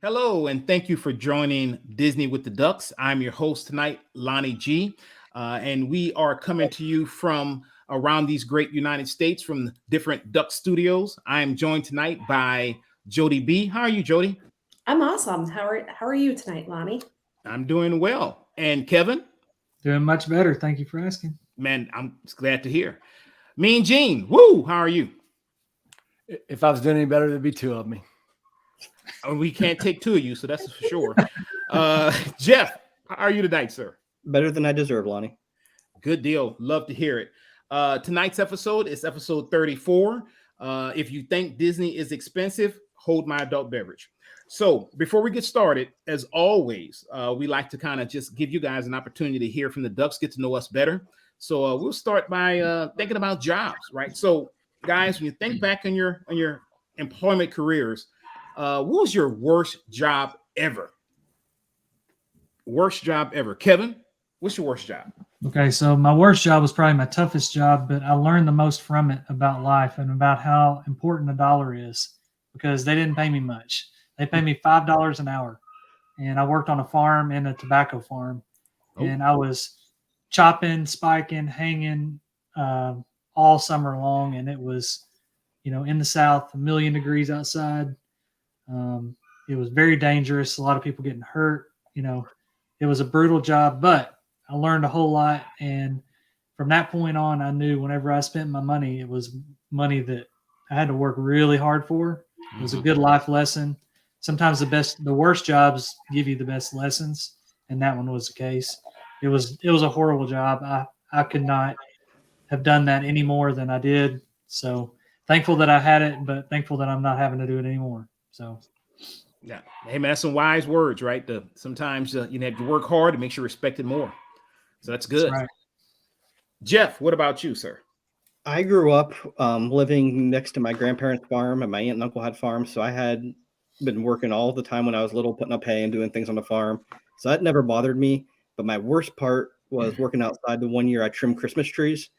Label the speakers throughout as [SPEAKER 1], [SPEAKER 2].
[SPEAKER 1] Hello, and thank you for joining Disney with the Ducks. I'm your host tonight, Lonnie G, and we are coming to you from around these great United States from different Duck studios. I am joined tonight by Jodie B. How are you, Jodie?
[SPEAKER 2] I'm awesome. How are you tonight, Lonnie?
[SPEAKER 1] I'm doing well. And Kevin?
[SPEAKER 3] Doing much better. Thank you for asking.
[SPEAKER 1] Man, I'm glad to hear. Mean Gene, woo, how are you?
[SPEAKER 4] If I was doing any better, there'd be two of me.
[SPEAKER 1] We can't take two of you, so that's for sure. Jeff, how are you tonight, sir?
[SPEAKER 5] Better than I deserve, Lonnie.
[SPEAKER 1] Good deal. Love to hear it. Tonight's episode is episode 34. If you think Disney is expensive, hold my adult beverage. So before we get started, as always, we like to kind of just give you guys an opportunity to hear from the Ducks, get to know us better. So we'll start by thinking about jobs, right? So guys, when you think back on your employment careers, what was your worst job ever? Worst job ever. Kevin, what's your worst job?
[SPEAKER 3] Okay, so my worst job was probably my toughest job, but I learned the most from it about life and about how important a dollar is because they didn't pay me much. They paid me $5 an hour, and I worked on a farm and a tobacco farm, and I was chopping, spiking, hanging all summer long, and it was, in the South, 1,000,000 degrees outside. It was very dangerous. A lot of people getting hurt. It was a brutal job, but I learned a whole lot. And from that point on, I knew whenever I spent my money, it was money that I had to work really hard for. It was a good life lesson. Sometimes the worst jobs give you the best lessons. And that one was the case. It was a horrible job. I could not have done that any more than I did. So thankful that I had it, but thankful that I'm not having to do it anymore. So,
[SPEAKER 1] yeah, hey man, that's some wise words, right? Sometimes you have to work hard to make sure you're respected more. So that's good. That's right. Jeff, what about you, sir?
[SPEAKER 5] I grew up living next to my grandparents' farm, and my aunt and uncle had farms. So I had been working all the time when I was little, putting up hay and doing things on the farm. So that never bothered me. But my worst part was working outside. The one year I trimmed Christmas trees,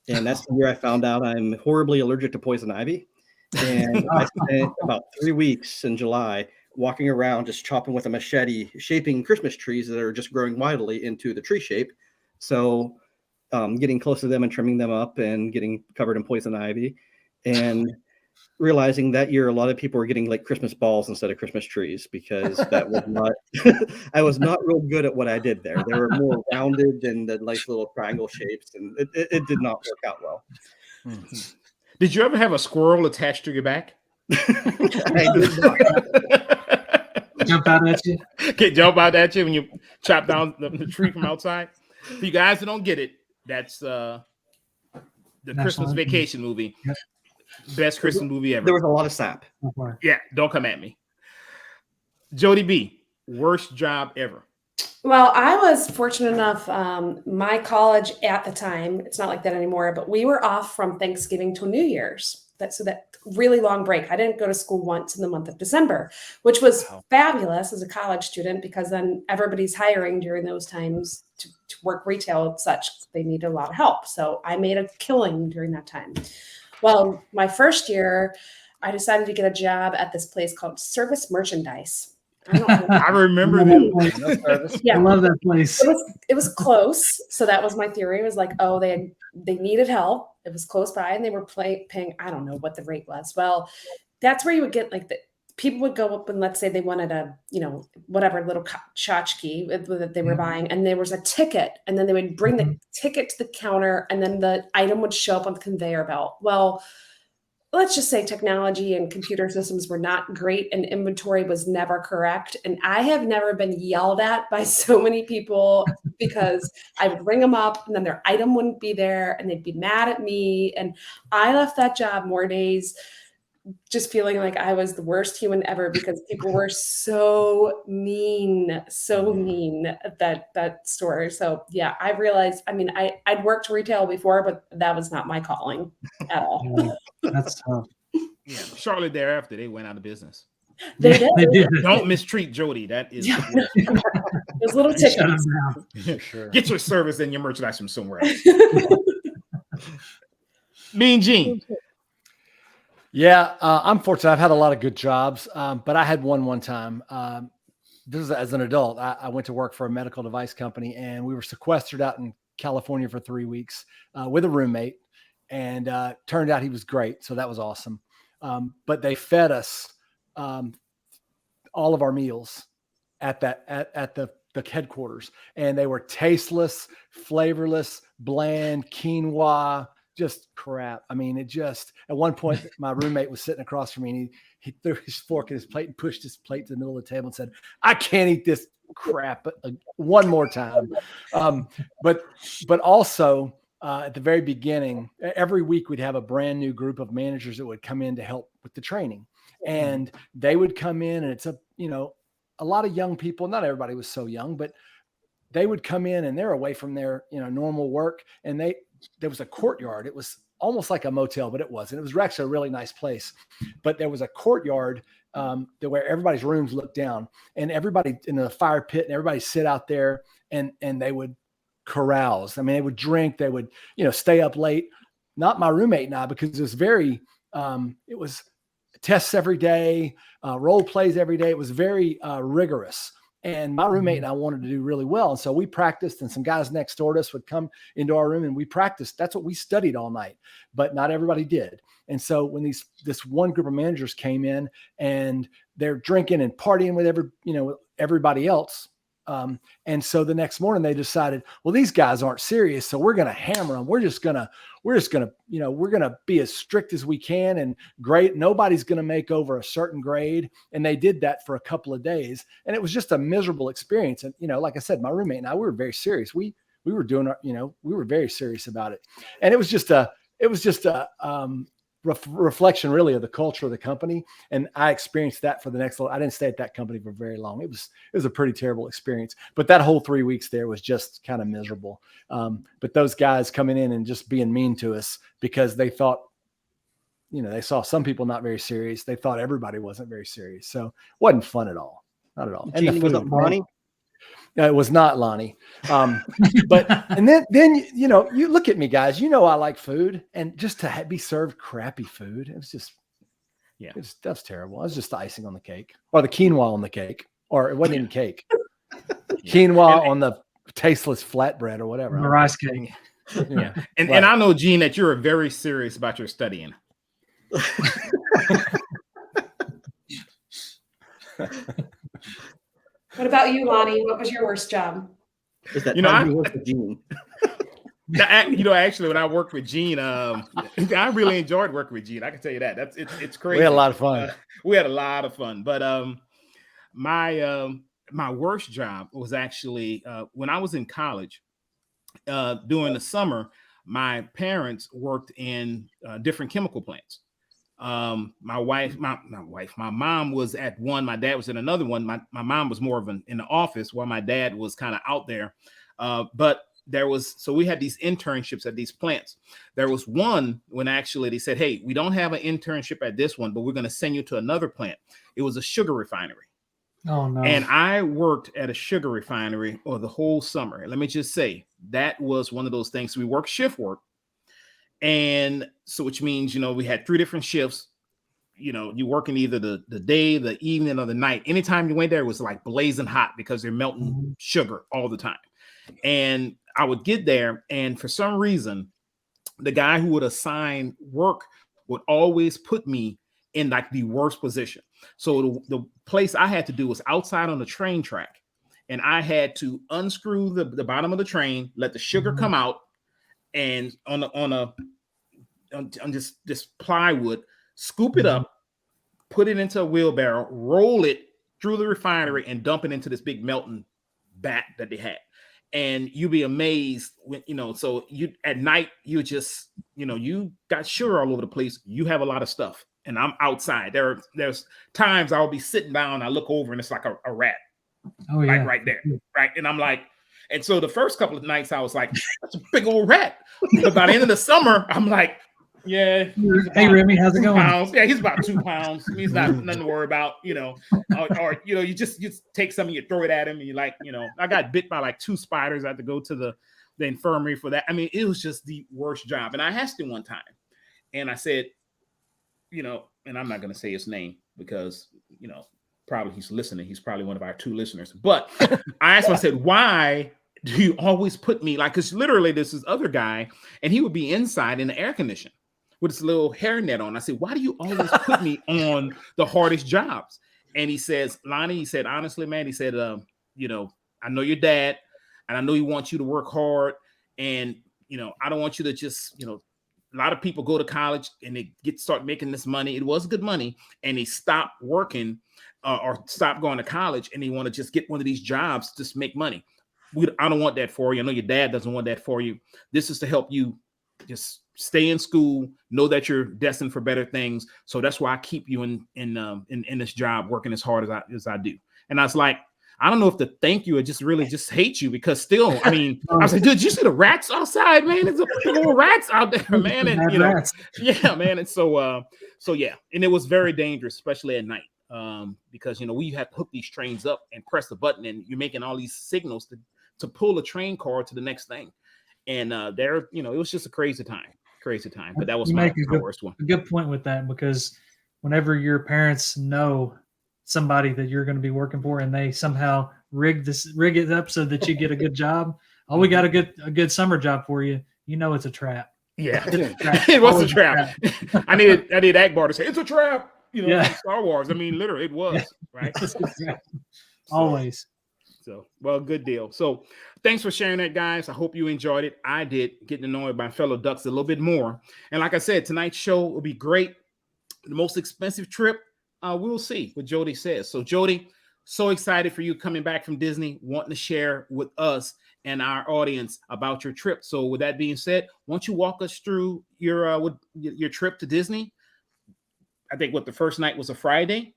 [SPEAKER 5] and that's the year I found out I'm horribly allergic to poison ivy. And I spent about 3 weeks in July walking around just chopping with a machete, shaping Christmas trees that are just growing wildly into the tree shape. So getting close to them and trimming them up and getting covered in poison ivy, and realizing that year a lot of people were getting like Christmas balls instead of Christmas trees because that was not I was not real good at what I did there. They were more rounded and the nice little triangle shapes, and it did not work out well.
[SPEAKER 1] Mm-hmm. Did you ever have a squirrel attached to your back?
[SPEAKER 5] I did not.
[SPEAKER 3] Jump out at you?
[SPEAKER 1] Can't jump out at you when you chop down the tree from outside. For you guys that don't get it, that's the Christmas Vacation movie. Yep. Best Christmas movie ever.
[SPEAKER 5] There was a lot of sap.
[SPEAKER 1] Yeah, don't come at me. Jodie B, worst job ever.
[SPEAKER 2] Well, I was fortunate enough, my college at the time, it's not like that anymore, but we were off from Thanksgiving to New Year's. So that really long break. I didn't go to school once in the month of December, which was fabulous as a college student because then everybody's hiring during those times to work retail and such. They need a lot of help. So I made a killing during that time. Well, my first year, I decided to get a job at this place called Service Merchandise.
[SPEAKER 1] I remember that.
[SPEAKER 2] Yeah,
[SPEAKER 3] I love that place.
[SPEAKER 2] It was close. So that was my theory. It was like, oh, they needed help. It was close by, and they were paying. I don't know what the rate was. Well, that's where you would get like people would go up and let's say they wanted a whatever little tchotchke that they were buying, and there was a ticket, and then they would bring the ticket to the counter, and then the item would show up on the conveyor belt. Well, let's just say technology and computer systems were not great and inventory was never correct. And I have never been yelled at by so many people because I would ring them up and then their item wouldn't be there and they'd be mad at me. And I left that job more days just feeling like I was the worst human ever because people were so mean at that store. So yeah, I realized, I'd worked retail before, but that was not my calling at all.
[SPEAKER 3] Yeah, that's tough.
[SPEAKER 1] Yeah, shortly thereafter, they went out of business.
[SPEAKER 2] They did.
[SPEAKER 1] Don't mistreat Jodie. That is
[SPEAKER 2] those little tickets.
[SPEAKER 1] Yeah, sure. Get your service and your merchandise from somewhere else. Mean Gene.
[SPEAKER 4] Yeah, I'm fortunate. I've had a lot of good jobs, but I had one time. This is as an adult. I went to work for a medical device company, and we were sequestered out in California for 3 weeks with a roommate, and turned out he was great. So that was awesome. But they fed us um, all of our meals at the headquarters, and they were tasteless, flavorless, bland quinoa, just crap. I mean, it just, at one point my roommate was sitting across from me, and he threw his fork in his plate and pushed his plate to the middle of the table and said, "I can't eat this crap one more time." But also at the very beginning, every week we'd have a brand new group of managers that would come in to help with the training, and they would come in, and it's a lot of young people. Not everybody was so young, but they would come in, and they're away from their normal work, and there was a courtyard. It was almost like a motel, but it wasn't. It was actually a really nice place, but there was a courtyard where everybody's rooms looked down, and everybody in the fire pit, and everybody sit out there, and they would carouse. I mean, they would drink, they would stay up late. Not my roommate and I, because it was it was tests every day, role plays every day. It was very rigorous. And my roommate and I wanted to do really well. And so we practiced, and some guys next door to us would come into our room and we practiced. That's what we studied all night, but not everybody did. And so when this one group of managers came in, and they're drinking and partying with everybody else. And so the next morning they decided, well, these guys aren't serious, so we're going to hammer them. We're just going to be as strict as we can, and great. Nobody's going to make over a certain grade. And they did that for a couple of days, and it was just a miserable experience. And, like I said, my roommate and I, we were very serious. We were doing we were very serious about it. And it was just a reflection really of the culture of the company. And I experienced that for the next I didn't stay at that company for very long. It was a pretty terrible experience, but that whole 3 weeks there was just kind of miserable. But those guys coming in and just being mean to us because they thought, they saw some people not very serious. They thought everybody wasn't very serious. So it wasn't fun at all. Not at all.
[SPEAKER 5] Gene, was it Lonnie?
[SPEAKER 4] No, it was not Lonnie. And then you look at me, guys. I like food, and just to be served crappy food, it was just, that's terrible. It was just the icing on the cake, or the quinoa on the cake, or it wasn't even cake. Quinoa on the tasteless flatbread or whatever.
[SPEAKER 3] The rice cake.
[SPEAKER 1] Yeah, and I know, Gene, that you're very serious about your studying.
[SPEAKER 2] What about you, Lonnie? What was your worst job?
[SPEAKER 5] Is that
[SPEAKER 1] I
[SPEAKER 5] worked with Gene?
[SPEAKER 1] Actually, when I worked with Gene, I really enjoyed working with Gene. I can tell you that. It's crazy.
[SPEAKER 4] We had a lot of fun.
[SPEAKER 1] We had a lot of fun. But my worst job was actually when I was in college. During the summer, my parents worked in different chemical plants. My mom was at one, my dad was in another one. My mom was more of in the office, while my dad was kind of out there. But so we had these internships at these plants. There was one when actually they said, "Hey, we don't have an internship at this one, but we're going to send you to another plant." It was a sugar refinery.
[SPEAKER 3] Oh no.
[SPEAKER 1] And I worked at a sugar refinery the whole summer. Let me just say, that was one of those things. We worked shift work. And so, which means, we had 3 different shifts. You working either the day, the evening, or the night. Anytime you went there, it was like blazing hot because they're melting sugar all the time. And I would get there, and for some reason, the guy who would assign work would always put me in like the worst position. So the place I had to do was outside on the train track, and I had to unscrew the bottom of the train, let the sugar come out, and on this plywood, scoop it up, put it into a wheelbarrow, roll it through the refinery, and dump it into this big melting vat that they had. And you'd be amazed when, so you at night, you just, you got sugar all over the place. You have a lot of stuff, and I'm outside. There's times I'll be sitting down, I look over, and it's like a rat.
[SPEAKER 3] Oh, yeah.
[SPEAKER 1] Like right there. Right. And I'm like, and so the first couple of nights I was like, that's a big old rat. But by the end of the summer, I'm like, yeah.
[SPEAKER 3] Hey, Remy, how's it going?
[SPEAKER 1] Pounds. Yeah, he's about 2 pounds. He's not nothing to worry about, or you just take something, you throw it at him, and I got bit by like 2 spiders. I had to go to the infirmary for that. I mean, it was just the worst job. And I asked him one time, and I said, and I'm not going to say his name because, probably he's listening. He's probably one of our 2 listeners. But I asked him, I said, why do you always put me because literally this is other guy and he would be inside in the air condition with his little hairnet on. I said, why do you always put me on the hardest jobs? And he says, Lonnie, he said, honestly, man, he said, I know your dad and I know he wants you to work hard. And, I don't want you to just, a lot of people go to college and they start making this money. It was good money. And they stop working or stop going to college and they want to just get one of these jobs to just make money. I don't want that for you. I know your dad doesn't want that for you. This is to help you just stay in school, know that you're destined for better things. So that's why I keep you in this job, working as hard as I do. And I was like, I don't know if to thank you or just really just hate you because still, I mean, I was like, dude, you see the rats outside, man? There's a little rats out there, man. And yeah, man. And so yeah, and it was very dangerous, especially at night. Because we have to hook these trains up and press the button, and you're making all these signals to pull a train car to the next thing. And it was just a crazy time. But that was my worst one.
[SPEAKER 3] A good point with that, because whenever your parents know somebody that you're going to be working for and they somehow rig it up so that you get a good job, we got a good summer job for you. It's a trap.
[SPEAKER 1] Yeah, it was a trap. I need Akbar to say it's a trap. Star Wars. I mean, literally, it was right.
[SPEAKER 3] Always.
[SPEAKER 1] So, well, good deal. So, thanks for sharing that, guys. I hope you enjoyed it. I did, getting to know my fellow Ducks a little bit more. And like I said, tonight's show will be great. The most expensive trip, we'll see what Jodie says. So, Jodie, so excited for you coming back from Disney, wanting to share with us and our audience about your trip. So, with that being said, why don't you walk us through your trip to Disney? I think the first night was a Friday,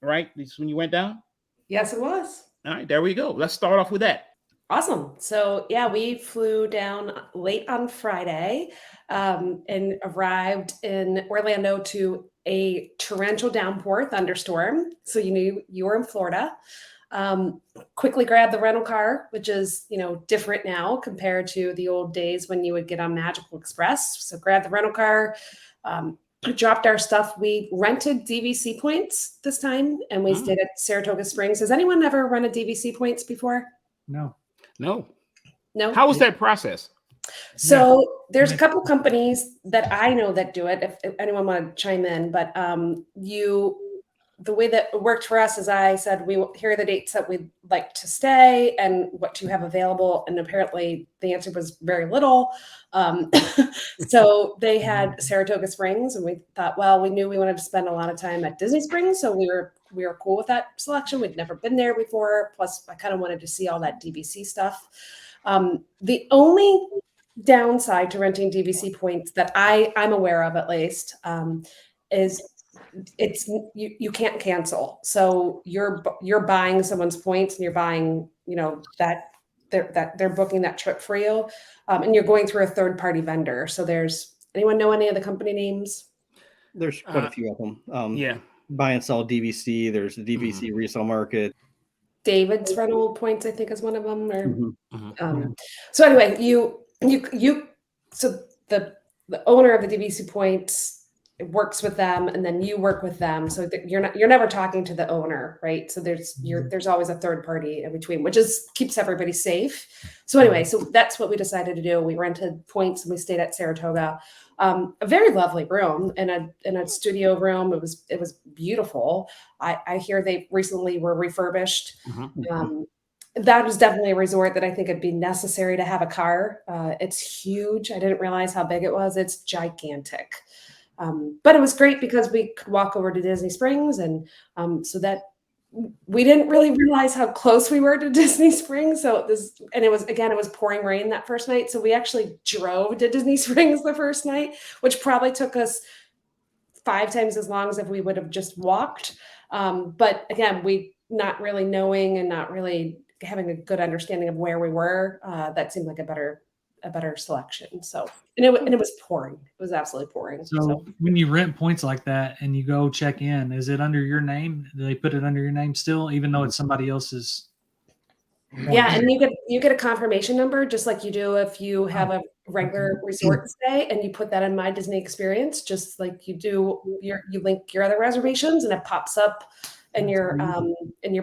[SPEAKER 1] right? This is when you went down?
[SPEAKER 2] Yes, it was.
[SPEAKER 1] All right, there we go. Let's start off with that.
[SPEAKER 2] Awesome. So yeah, we flew down late on Friday and arrived in Orlando to a torrential downpour thunderstorm. So you knew you were in Florida. Quickly grabbed the rental car, which is, different now compared to the old days when you would get on Magical Express. So grab the rental car, dropped our stuff. We rented DVC points this time, and we stayed at Saratoga Springs. Has anyone ever run a DVC points before?
[SPEAKER 3] No.
[SPEAKER 2] How
[SPEAKER 1] was that process?
[SPEAKER 2] So there's a couple companies that I know that do it. If anyone want to chime in, but the way that it worked for us is I said, here are the dates that we'd like to stay and what you have available. And apparently the answer was very little. So they had Saratoga Springs, and we thought, well, we knew we wanted to spend a lot of time at Disney Springs. So we were cool with that selection. We'd never been there before. Plus I kind of wanted to see all that DVC stuff. The only downside to renting DVC points that I'm aware of, at least, is you can't cancel. So you're buying someone's points and you're buying, that they're booking that trip for you. And you're going through a third party vendor. So anyone know any of the company names?
[SPEAKER 5] There's quite a few of them. Buy and sell DVC. There's the DVC resale market.
[SPEAKER 2] David's rental points, I think, is one of them. So anyway, so the owner of the DVC points, it works with them, and then you work with them. So you're never talking to the owner, right? So there's always a third party in between, which keeps everybody safe. So anyway, so that's what we decided to do. We rented points and we stayed at Saratoga, a very lovely room in a studio room. It was beautiful. I hear they recently were refurbished. That is definitely a resort that I think it'd be necessary to have a car. It's huge. I didn't realize how big it was. It's gigantic. But it was great because we could walk over to Disney Springs, and so that we didn't really realize how close we were to Disney Springs. It was pouring rain that first night. So we actually drove to Disney Springs the first night, which probably took us 5 times as long as if we would have just walked. But again, we not really knowing and not really having a good understanding of where we were. That seemed like a better selection. So, and it was pouring. It was absolutely pouring.
[SPEAKER 3] So when you rent points like that and you go check in, is it under your name? Do they put it under your name still, even though it's somebody else's?
[SPEAKER 2] Yeah, and you get a confirmation number, just like you do if you have a regular resort stay, and you put that in My Disney Experience, just like you do you link your other reservations, and it pops up in your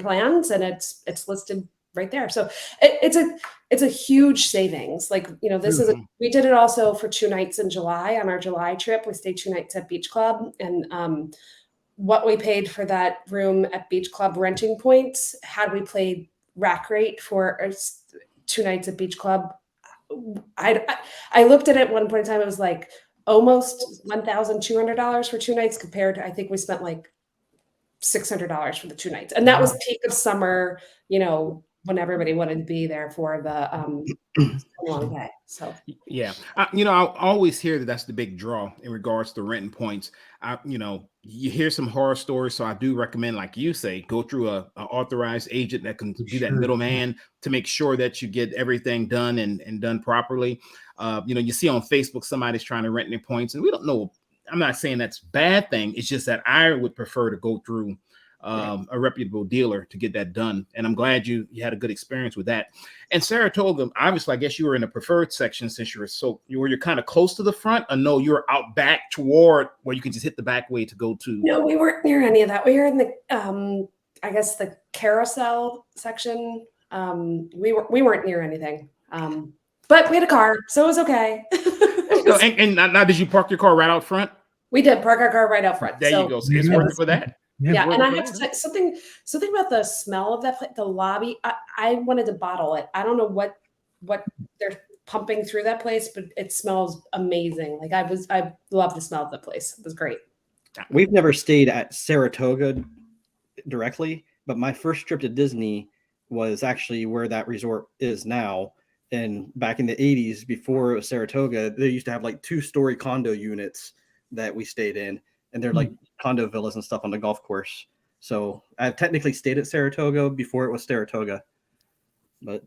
[SPEAKER 2] plans, and it's listed right there. So it's a huge savings. Like, this is we did it also for 2 nights in July on our July trip. We stayed 2 nights at Beach Club, and what we paid for that room at Beach Club renting points, had we played rack rate for 2 nights at Beach Club, I looked at it at one point in time. It was like almost $1,200 for 2 nights, compared to, I think we spent like $600 for the 2 nights, and that was peak of summer. When everybody wanted to be there for the long day. So
[SPEAKER 1] yeah, I always hear that's the big draw in regards to renting points. You hear some horror stories, so I do recommend, like you say, go through a authorized agent that can be that middleman to make sure that you get everything done and done properly. You see on Facebook somebody's trying to rent their points, and we don't know. I'm not saying that's a bad thing. It's just that I would prefer to go through a reputable dealer to get that done. And I'm glad you had a good experience with that. And Saratoga, obviously, I guess you were in the preferred section, since you're kind of close to the front, or no, you're out back toward where you can just hit the back way to go to.
[SPEAKER 2] No, we weren't near any of that. We were in the I guess the carousel section. We weren't near anything. But we had a car, so it was okay.
[SPEAKER 1] And now, did you park your car right out front?
[SPEAKER 2] We did park our car right out front.
[SPEAKER 1] There you go. So it's working for that.
[SPEAKER 2] Yeah, and I have to say something about the smell of that place, the lobby. I wanted to bottle it. I don't know what they're pumping through that place, but it smells amazing. Like, I love the smell of the place. It was great.
[SPEAKER 5] We've never stayed at Saratoga directly, but my first trip to Disney was actually where that resort is now. And back in the 80s, before it was Saratoga, they used to have like 2-story condo units that we stayed in. And they're like condo villas and stuff on the golf course. So I've technically stayed at Saratoga before it was Saratoga. But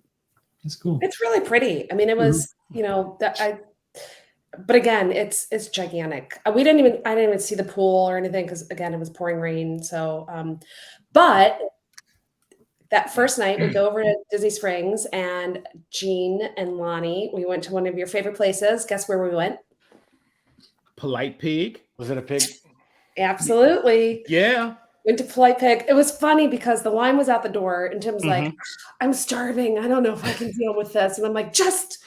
[SPEAKER 3] it's cool.
[SPEAKER 2] It's really pretty. I mean, it was, but again, it's gigantic. I didn't even see the pool or anything, because again, it was pouring rain. So, but that first night we go over to Disney Springs, and Jean and Lonnie, we went to one of your favorite places. Guess where we went?
[SPEAKER 1] Polite Pig.
[SPEAKER 4] Was it a pig?
[SPEAKER 2] Absolutely.
[SPEAKER 1] Yeah.
[SPEAKER 2] Went to Polite Pig. It was funny because the line was out the door, and Tim's like, I'm starving. I don't know if I can deal with this. And I'm like, just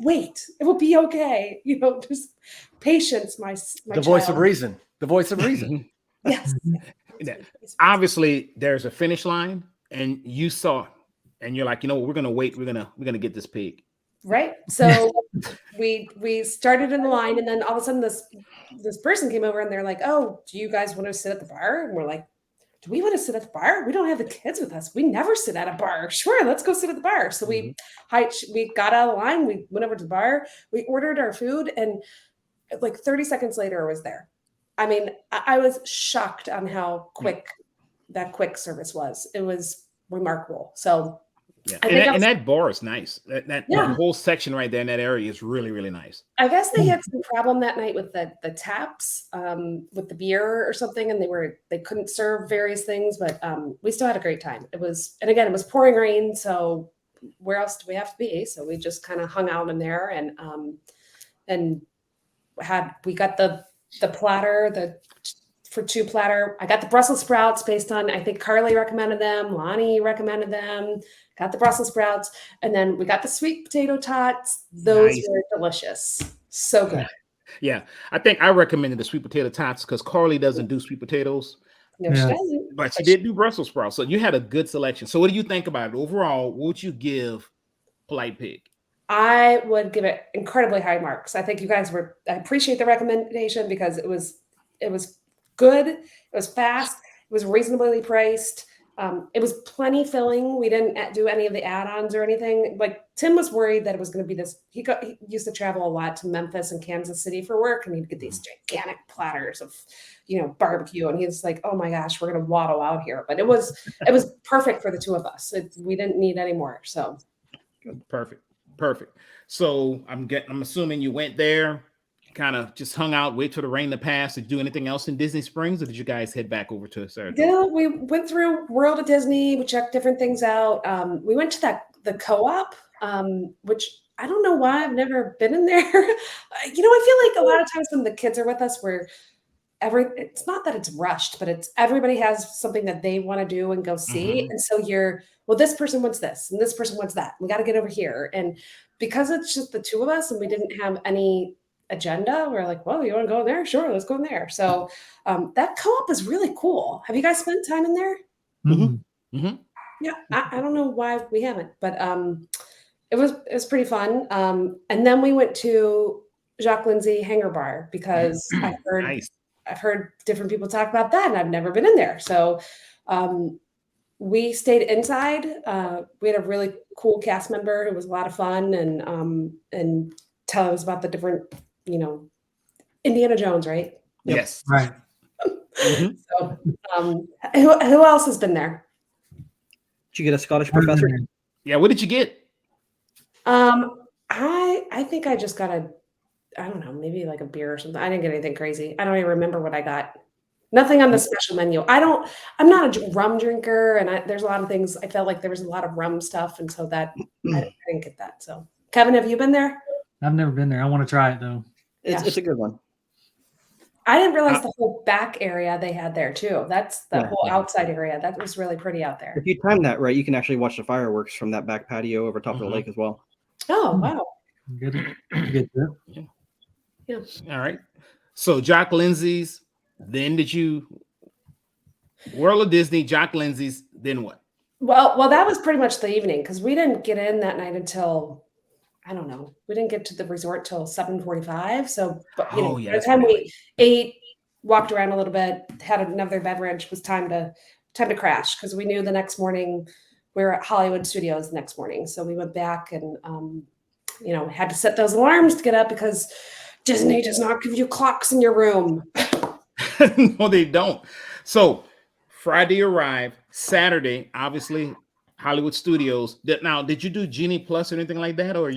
[SPEAKER 2] wait. It will be okay. Just patience, my
[SPEAKER 4] The voice of reason. The voice of reason.
[SPEAKER 2] Yes.
[SPEAKER 1] Obviously, there's a finish line, and you saw, and you're like, we're gonna wait. We're gonna get this pig.
[SPEAKER 2] Right. So we started in the line, and then all of a sudden this person came over, and they're like, oh, do you guys want to sit at the bar? And we're like, do we want to sit at the bar? We don't have the kids with us. We never sit at a bar. Sure, let's go sit at the bar. So we got out of the line. We went over to the bar. We ordered our food, and like 30 seconds later, it was there. I mean, I was shocked on how quick that quick service was. It was remarkable. So
[SPEAKER 1] yeah, and that bar is nice. That whole section right there in that area is really, really nice.
[SPEAKER 2] I guess they had some problem that night with the taps, with the beer or something, and they couldn't serve various things, but we still had a great time. It was pouring rain, so where else do we have to be? So we just kind of hung out in there, and we got the platter, for 2 platter. I got the Brussels sprouts based on, I think Carly recommended them, Lonnie recommended them, got the Brussels sprouts, and then we got the sweet potato tots. Those were delicious. So good.
[SPEAKER 1] Yeah. I think I recommended the sweet potato tots because Carly doesn't do sweet potatoes.
[SPEAKER 2] No, she doesn't.
[SPEAKER 1] But she did do Brussels sprouts. So you had a good selection. So what do you think about it? Overall, what would you give Polite Pig?
[SPEAKER 2] I would give it incredibly high marks. I think you guys I appreciate the recommendation because it was good. It was fast. It was reasonably priced. It was plenty filling. We didn't do any of the add-ons or anything. Like, Tim was worried that it was going to be this. He used to travel a lot to Memphis and Kansas City for work, and he'd get these gigantic platters of, barbecue. And he's like, "Oh my gosh, we're going to waddle out here." But it was perfect for the 2 of us. We didn't need any more. So
[SPEAKER 1] perfect. So I'm assuming you went there, kind of just hung out, wait for the rain to pass. Did you do anything else in Disney Springs, or did you guys head back over to Saratoga?
[SPEAKER 2] Yeah, we went through World of Disney. We checked different things out. We went to the co-op. which I don't know why I've never been in there. I feel like a lot of times when the kids are with us, it's not that it's rushed, but it's everybody has something that they want to do and go see. And so this person wants this and this person wants that. We got to get over here. And because it's just the two of us and we didn't have any agenda, we're like, well, you want to go in there? Sure, let's go in there. So that co-op is really cool. Have you guys spent time in there? Yeah, I don't know why we haven't, but it was pretty fun. And then we went to Jacques Lindsay Hangar Bar because I've heard different people talk about that, and I've never been in there. So we stayed inside. We had a really cool cast member who was a lot of fun and tell us about the different, Indiana Jones, right?
[SPEAKER 1] Yes.
[SPEAKER 3] Right.
[SPEAKER 2] So who else has been there?
[SPEAKER 5] Did you get a Scottish professor?
[SPEAKER 1] Yeah. What did you get?
[SPEAKER 2] I think I just got I don't know, maybe like a beer or something. I didn't get anything crazy. I don't even remember what I got. Nothing on the special menu. I'm not a rum drinker, and there's a lot of things. I felt like there was a lot of rum stuff, and so that I didn't get that. So, Kevin, have you been there?
[SPEAKER 3] I've never been there. I want to try it though.
[SPEAKER 5] It's a good one.
[SPEAKER 2] I didn't realize the whole back area they had there too. That's the whole outside area. That was really pretty out there.
[SPEAKER 5] If you time that right, you can actually watch the fireworks from that back patio over top of the lake as well.
[SPEAKER 2] Oh, wow.
[SPEAKER 3] Good.
[SPEAKER 2] Yeah.
[SPEAKER 1] All right. So Jacques Lindsay's, then did you World of Disney, Jacques Lindsay's, then what?
[SPEAKER 2] Well, that was pretty much the evening because we didn't get in that night until, I don't know, we didn't get to the resort till 7:45. So, by the time we ate, walked around a little bit, had another beverage, was time to crash because we knew the next morning we were at Hollywood Studios the next morning. So we went back and, had to set those alarms to get up because Disney does not give you clocks in your room.
[SPEAKER 1] No, they don't. So Friday arrived, Saturday, obviously Hollywood Studios. Now, did you do Genie Plus or anything like that, or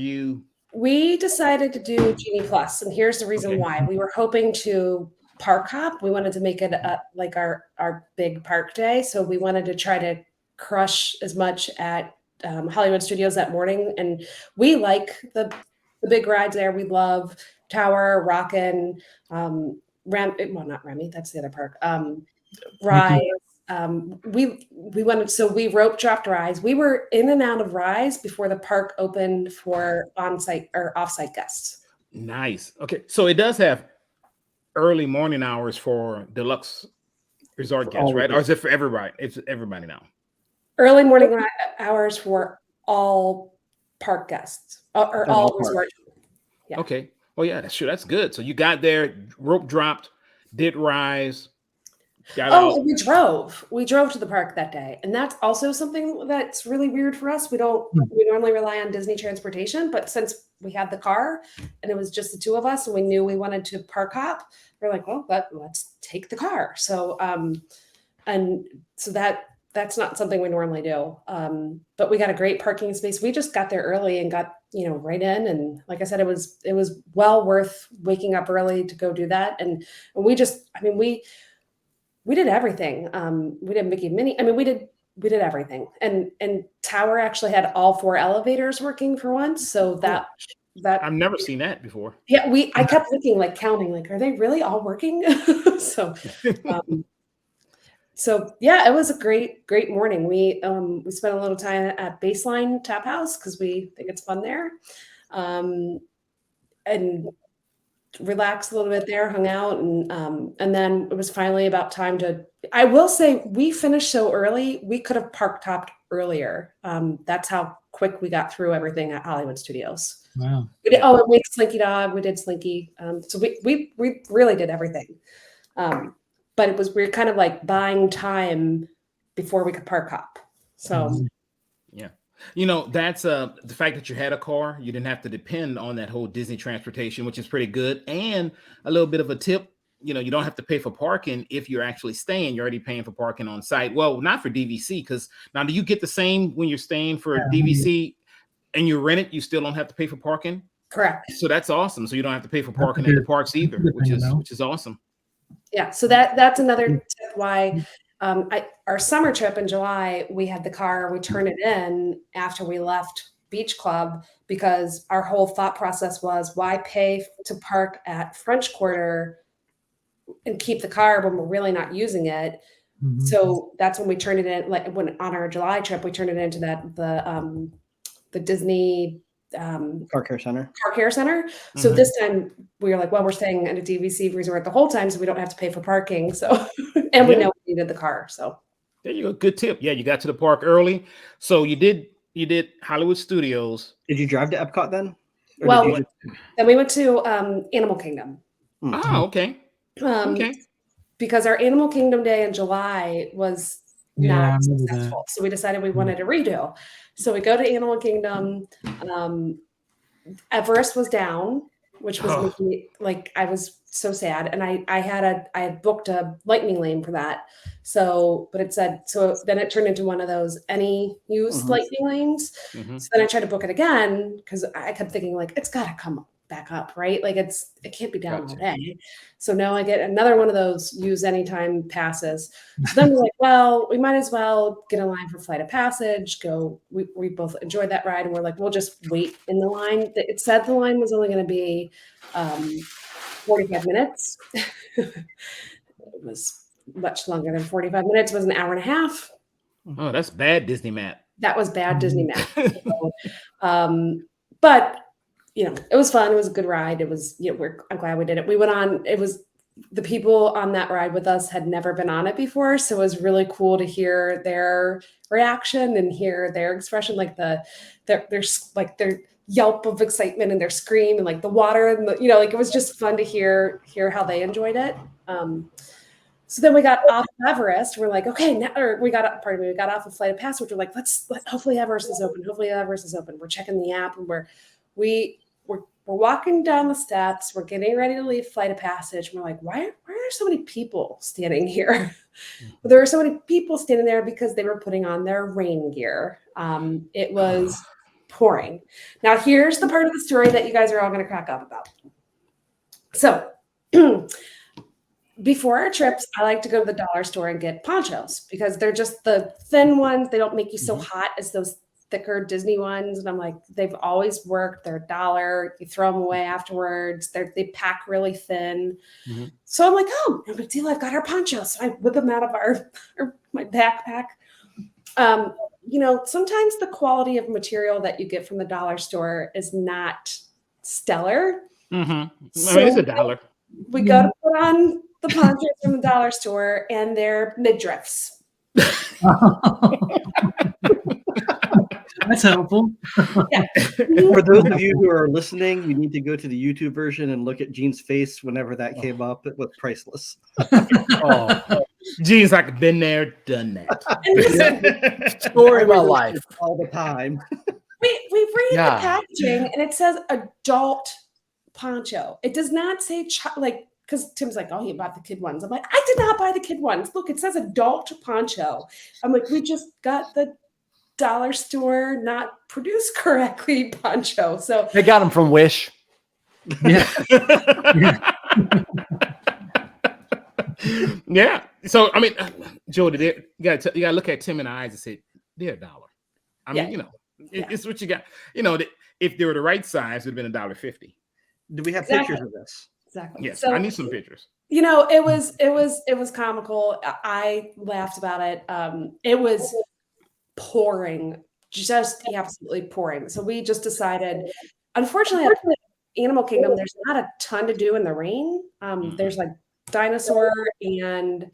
[SPEAKER 2] We decided to do Genie Plus, and here's the reason why. We were hoping to park hop. We wanted to make it like our big park day, so we wanted to try to crush as much at Hollywood Studios that morning. And we like the big rides there. We love Tower, Rockin', not Remy, that's the other park. Rise. We rope dropped Rise. We were in and out of Rise before the park opened for on-site or off-site guests.
[SPEAKER 1] Nice. Okay, so it does have early morning hours for deluxe resort guests, right? Or is it for everybody? It's everybody now.
[SPEAKER 2] Early morning hours for all park guests or all resort.
[SPEAKER 1] Yeah. Okay. Well, yeah, that's true. That's good. So you got there, rope dropped, did Rise.
[SPEAKER 2] We drove to the park that day, and that's also something that's really weird for us. We normally rely on Disney transportation, but since we had the car and it was just the two of us and we knew we wanted to park hop, we're like, well, let's take the car. So that's not something we normally do, but we got a great parking space. We just got there early and got right in, and like I said, it was well worth waking up early to go do that. And we did everything. We did Mickey Minnie. I mean, we did everything. And Tower actually had all 4 elevators working for once. So that
[SPEAKER 1] I've never seen that before.
[SPEAKER 2] Yeah, I kept looking, like counting, like, are they really all working? So yeah, it was a great morning. We spent a little time at Baseline Tap House because we think it's fun there, and relaxed a little bit there, hung out, and then it was finally about time to. I will say we finished so early. We could have park topped earlier. That's how quick we got through everything at Hollywood Studios.
[SPEAKER 3] Wow.
[SPEAKER 2] We did Slinky Dog. We did Slinky. So we really did everything. But we were kind of like buying time before we could park hop. So
[SPEAKER 1] yeah, that's the fact that you had a car. You didn't have to depend on that whole Disney transportation, which is pretty good. And a little bit of a tip, you don't have to pay for parking if you're actually staying. You're already paying for parking on site. Well, not for DVC, because now do you get the same when you're staying for DVC and you rent it? You still don't have to pay for parking.
[SPEAKER 2] Correct.
[SPEAKER 1] So that's awesome. So you don't have to pay for parking at the parks either, which is awesome.
[SPEAKER 2] Yeah, so that's another tip why our summer trip in July, we had the car, we turned it in after we left Beach Club because our whole thought process was why pay to park at French Quarter and keep the car when we're really not using it.
[SPEAKER 3] Mhm.
[SPEAKER 2] So that's when we turned it in, like when on our July trip, we turned it into the Disney
[SPEAKER 5] Car care center.
[SPEAKER 2] So
[SPEAKER 1] Mhm.
[SPEAKER 2] this time we were like, well, we're staying at a DVC resort the whole time, so we don't have to pay for parking. So, and we
[SPEAKER 1] Yeah.
[SPEAKER 2] know we needed the car. So
[SPEAKER 1] There you go. Good tip. Yeah, you got to the park early. So you did Hollywood Studios.
[SPEAKER 5] Did you drive to Epcot then? Or
[SPEAKER 2] Well,
[SPEAKER 5] did you just,
[SPEAKER 2] then we went to Animal Kingdom.
[SPEAKER 1] Oh, okay. Okay.
[SPEAKER 2] Because our Animal Kingdom day in July was
[SPEAKER 3] Yeah, I
[SPEAKER 2] not
[SPEAKER 3] remember that.
[SPEAKER 2] successful. So we decided we wanted a redo. So we go to Animal Kingdom. Everest was down, which was
[SPEAKER 1] Oh.
[SPEAKER 2] making me, like, I was so sad. And I had booked a lightning lane for that. So, but it said, so then it turned into one of those any used
[SPEAKER 5] Mhm.
[SPEAKER 2] lightning lanes.
[SPEAKER 1] Mhm.
[SPEAKER 2] So then I tried to book it again because I kept thinking like, it's got to come back up, right? Like it can't be down all
[SPEAKER 1] Gotcha.
[SPEAKER 2] day. So now I get another one of those use anytime passes. So then we're like, well, we might as well get a line for Flight of Passage. We both enjoyed that ride, and we're like, we'll just wait in the line. It said the line was only going to be 45 minutes. It was much longer than 45 minutes. It was an hour and a half.
[SPEAKER 1] Oh, that's bad Disney map.
[SPEAKER 2] That was bad Disney map. So, but you know, it was fun. It was a good ride. It was, you know, I'm glad we did it. We went on, it was the people on that ride with us had never been on it before. So it was really cool to hear their reaction and hear their expression, like their yelp of excitement and their scream and like the water and the, you know, like it was just fun to hear how they enjoyed it. So then we got off of Everest. We're like, okay, we got off of Flight of Passage. We're like, hopefully Everest is open. Hopefully Everest is open. We're checking the app and we're walking down the steps. We're getting ready to leave Flight of Passage. And we're like, why are there so many people standing here? Well, there were so many people standing there because they were putting on their rain gear. It was pouring. Now, here's the part of the story that you guys are all going to crack up about. So before our trips, I like to go to the dollar store and get ponchos because they're just the thin ones. They don't make you so hot as those thicker Disney ones. And I'm like, they've always worked. They're $1. You throw them away afterwards. They pack really thin.
[SPEAKER 1] Mhm.
[SPEAKER 2] So I'm like, oh, no big deal. I've got our ponchos. So I whip them out of my backpack. You know, sometimes the quality of material that you get from the dollar store is not stellar.
[SPEAKER 1] Mhm.
[SPEAKER 2] So
[SPEAKER 1] it's $1.
[SPEAKER 2] we go to put on the ponchos from the dollar store and they're midriffs.
[SPEAKER 3] That's helpful.
[SPEAKER 2] Yeah.
[SPEAKER 5] for those of you who are listening, you need to go to the YouTube version and look at Jean's face whenever that came up. It was priceless.
[SPEAKER 4] Oh,
[SPEAKER 1] Gene's like, been there, done that.
[SPEAKER 4] story of my life.
[SPEAKER 5] All the time.
[SPEAKER 2] We read
[SPEAKER 4] Yeah.
[SPEAKER 2] the packaging and it says adult poncho. It does not say like, because Tim's like, oh, he bought the kid ones. I'm like, I did not buy the kid ones. Look, it says adult poncho. I'm like, we just got the dollar store not produced correctly poncho. So
[SPEAKER 4] They got them from Wish.
[SPEAKER 3] Yeah.
[SPEAKER 1] Yeah. So I mean, Jodie, you gotta look at Tim in the eyes and say, they're $1. I mean,
[SPEAKER 2] Yeah.
[SPEAKER 1] you know,
[SPEAKER 2] Yeah.
[SPEAKER 1] it's what you got. You know, if they were the right size, it'd have been $1.50.
[SPEAKER 5] Do we have
[SPEAKER 2] Exactly.
[SPEAKER 5] pictures of this?
[SPEAKER 2] exactly.
[SPEAKER 1] Yes,
[SPEAKER 2] So
[SPEAKER 1] I need some pictures.
[SPEAKER 2] you know, it was comical. I laughed about it. It was pouring, just absolutely pouring. So we just decided, unfortunately, at Animal Kingdom, there's not a ton to do in the rain. There's like dinosaur and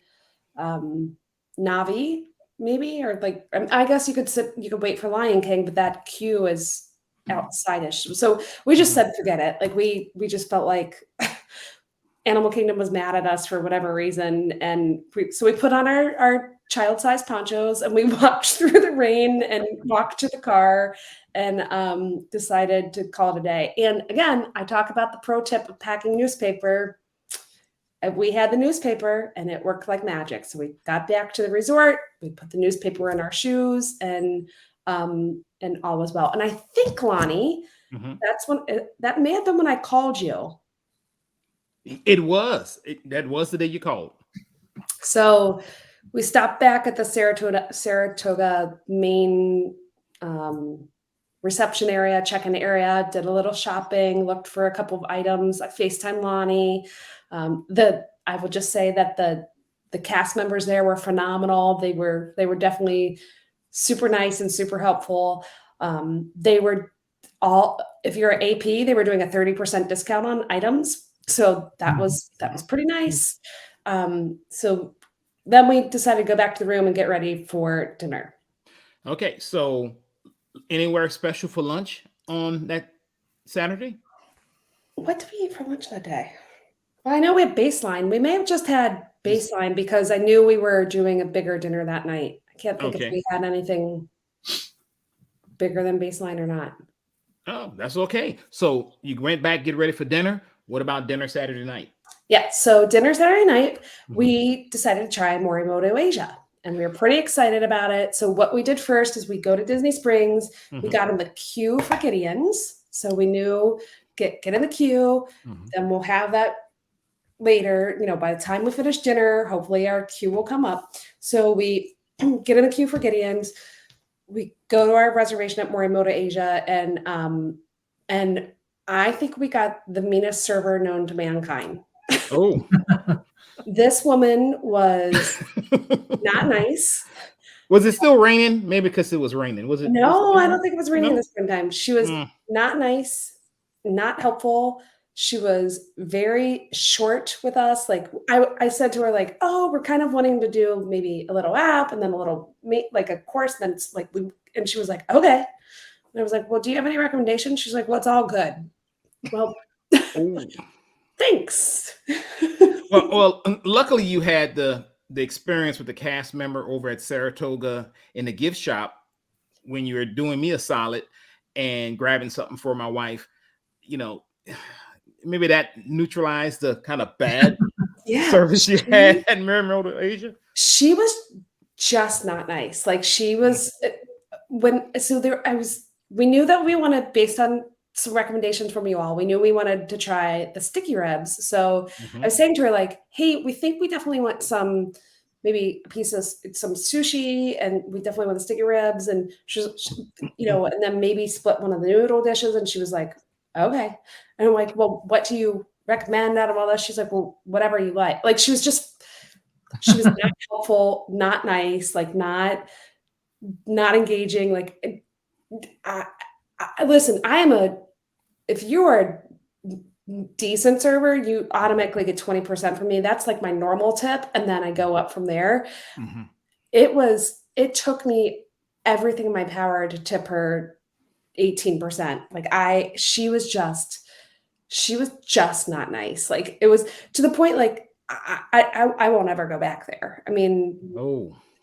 [SPEAKER 2] Navi, maybe, or like I guess you could wait for Lion King, but that queue is outside-ish. So we just said forget it. Like we just felt like Animal Kingdom was mad at us for whatever reason, and so we put on our child-sized ponchos and we walked through the rain and walked to the car and decided to call it a day. And again, I talk about the pro tip of packing newspaper. We had the newspaper and it worked like magic. So we got back to the resort, we put the newspaper in our shoes, and all was well. And I think, Lonnie, that's when that may have been when I called you.
[SPEAKER 1] It was. That was the day you called.
[SPEAKER 2] So we stopped back at the Saratoga main reception area, check-in area, did a little shopping, looked for a couple of items. I FaceTime Lonnie. I would just say that the cast members there were phenomenal. They were definitely super nice and super helpful. They were all, if you're an AP, they were doing a 30% discount on items. So that was pretty nice. So then we decided to go back to the room and get ready for dinner.
[SPEAKER 1] Okay, so anywhere special for lunch on that Saturday?
[SPEAKER 2] What did we eat for lunch that day? Well, I know we had baseline. We may have just had baseline because I knew we were doing a bigger dinner that night. I can't think if we had anything bigger than baseline or not.
[SPEAKER 1] Oh, that's okay. So you went back, get ready for dinner. What about dinner Saturday night?
[SPEAKER 2] Yeah, so dinner Saturday night, we decided to try Morimoto Asia, and we were pretty excited about it. So what we did first is we go to Disney Springs. We got in the queue for Gideon's. So we knew, get in the queue, then we'll have that later. You know, by the time we finish dinner, hopefully our queue will come up. So we get in the queue for Gideon's. We go to our reservation at Morimoto Asia, and I think we got the meanest server known to mankind.
[SPEAKER 1] Oh,
[SPEAKER 2] this woman was not nice.
[SPEAKER 1] Was it still raining? Maybe because it was raining. Was it?
[SPEAKER 2] No, I don't think it was raining this springtime. She was
[SPEAKER 1] Mm.
[SPEAKER 2] not nice, not helpful. She was very short with us. Like I said to her, like, oh, we're kind of wanting to do maybe a little app and then a little like a course. Then it's like and she was like, okay. And I was like, well, do you have any recommendations? She's like, well, it's all good. Well, thanks.
[SPEAKER 1] Well, luckily you had the experience with the cast member over at Saratoga in the gift shop when you were doing me a solid and grabbing something for my wife. You know, maybe that neutralized the kind of bad service you had at Morimoto Asia.
[SPEAKER 2] She was just not nice. Like she was we knew that we wanted, based on some recommendations from you all, we knew we wanted to try the sticky ribs. So I was saying to her, like, hey, we think we definitely want maybe a piece of some sushi, and we definitely want the sticky ribs. And she and then maybe split one of the noodle dishes. And she was like, okay. And I'm like, well, what do you recommend out of all this? She's like, well, whatever you like. Like she was not helpful, not nice, like not engaging. Like, listen, if you are a decent server, you automatically get 20% from me. That's like my normal tip. And then I go up from there. It took me everything in my power to tip her 18%. Like she was just not nice. Like it was to the point, like I won't ever go back there. I mean,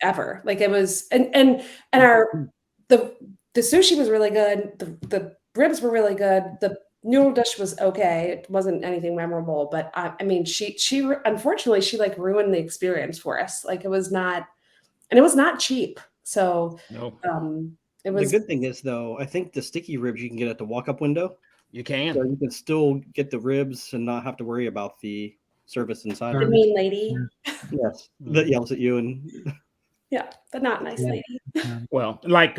[SPEAKER 2] ever. Like it was, and the sushi was really good. The ribs were really good. The noodle dish was okay. It wasn't anything memorable, but I mean, she unfortunately she like ruined the experience for us. Like it was not cheap. So it was.
[SPEAKER 5] The good thing is though, I think the sticky ribs you can get at the walk-up window.
[SPEAKER 1] You can.
[SPEAKER 5] So you can still get the ribs and not have to worry about the service inside.
[SPEAKER 2] The mean lady.
[SPEAKER 5] Yes, that yells at you and.
[SPEAKER 2] Yeah, the not nice lady.
[SPEAKER 1] Well, like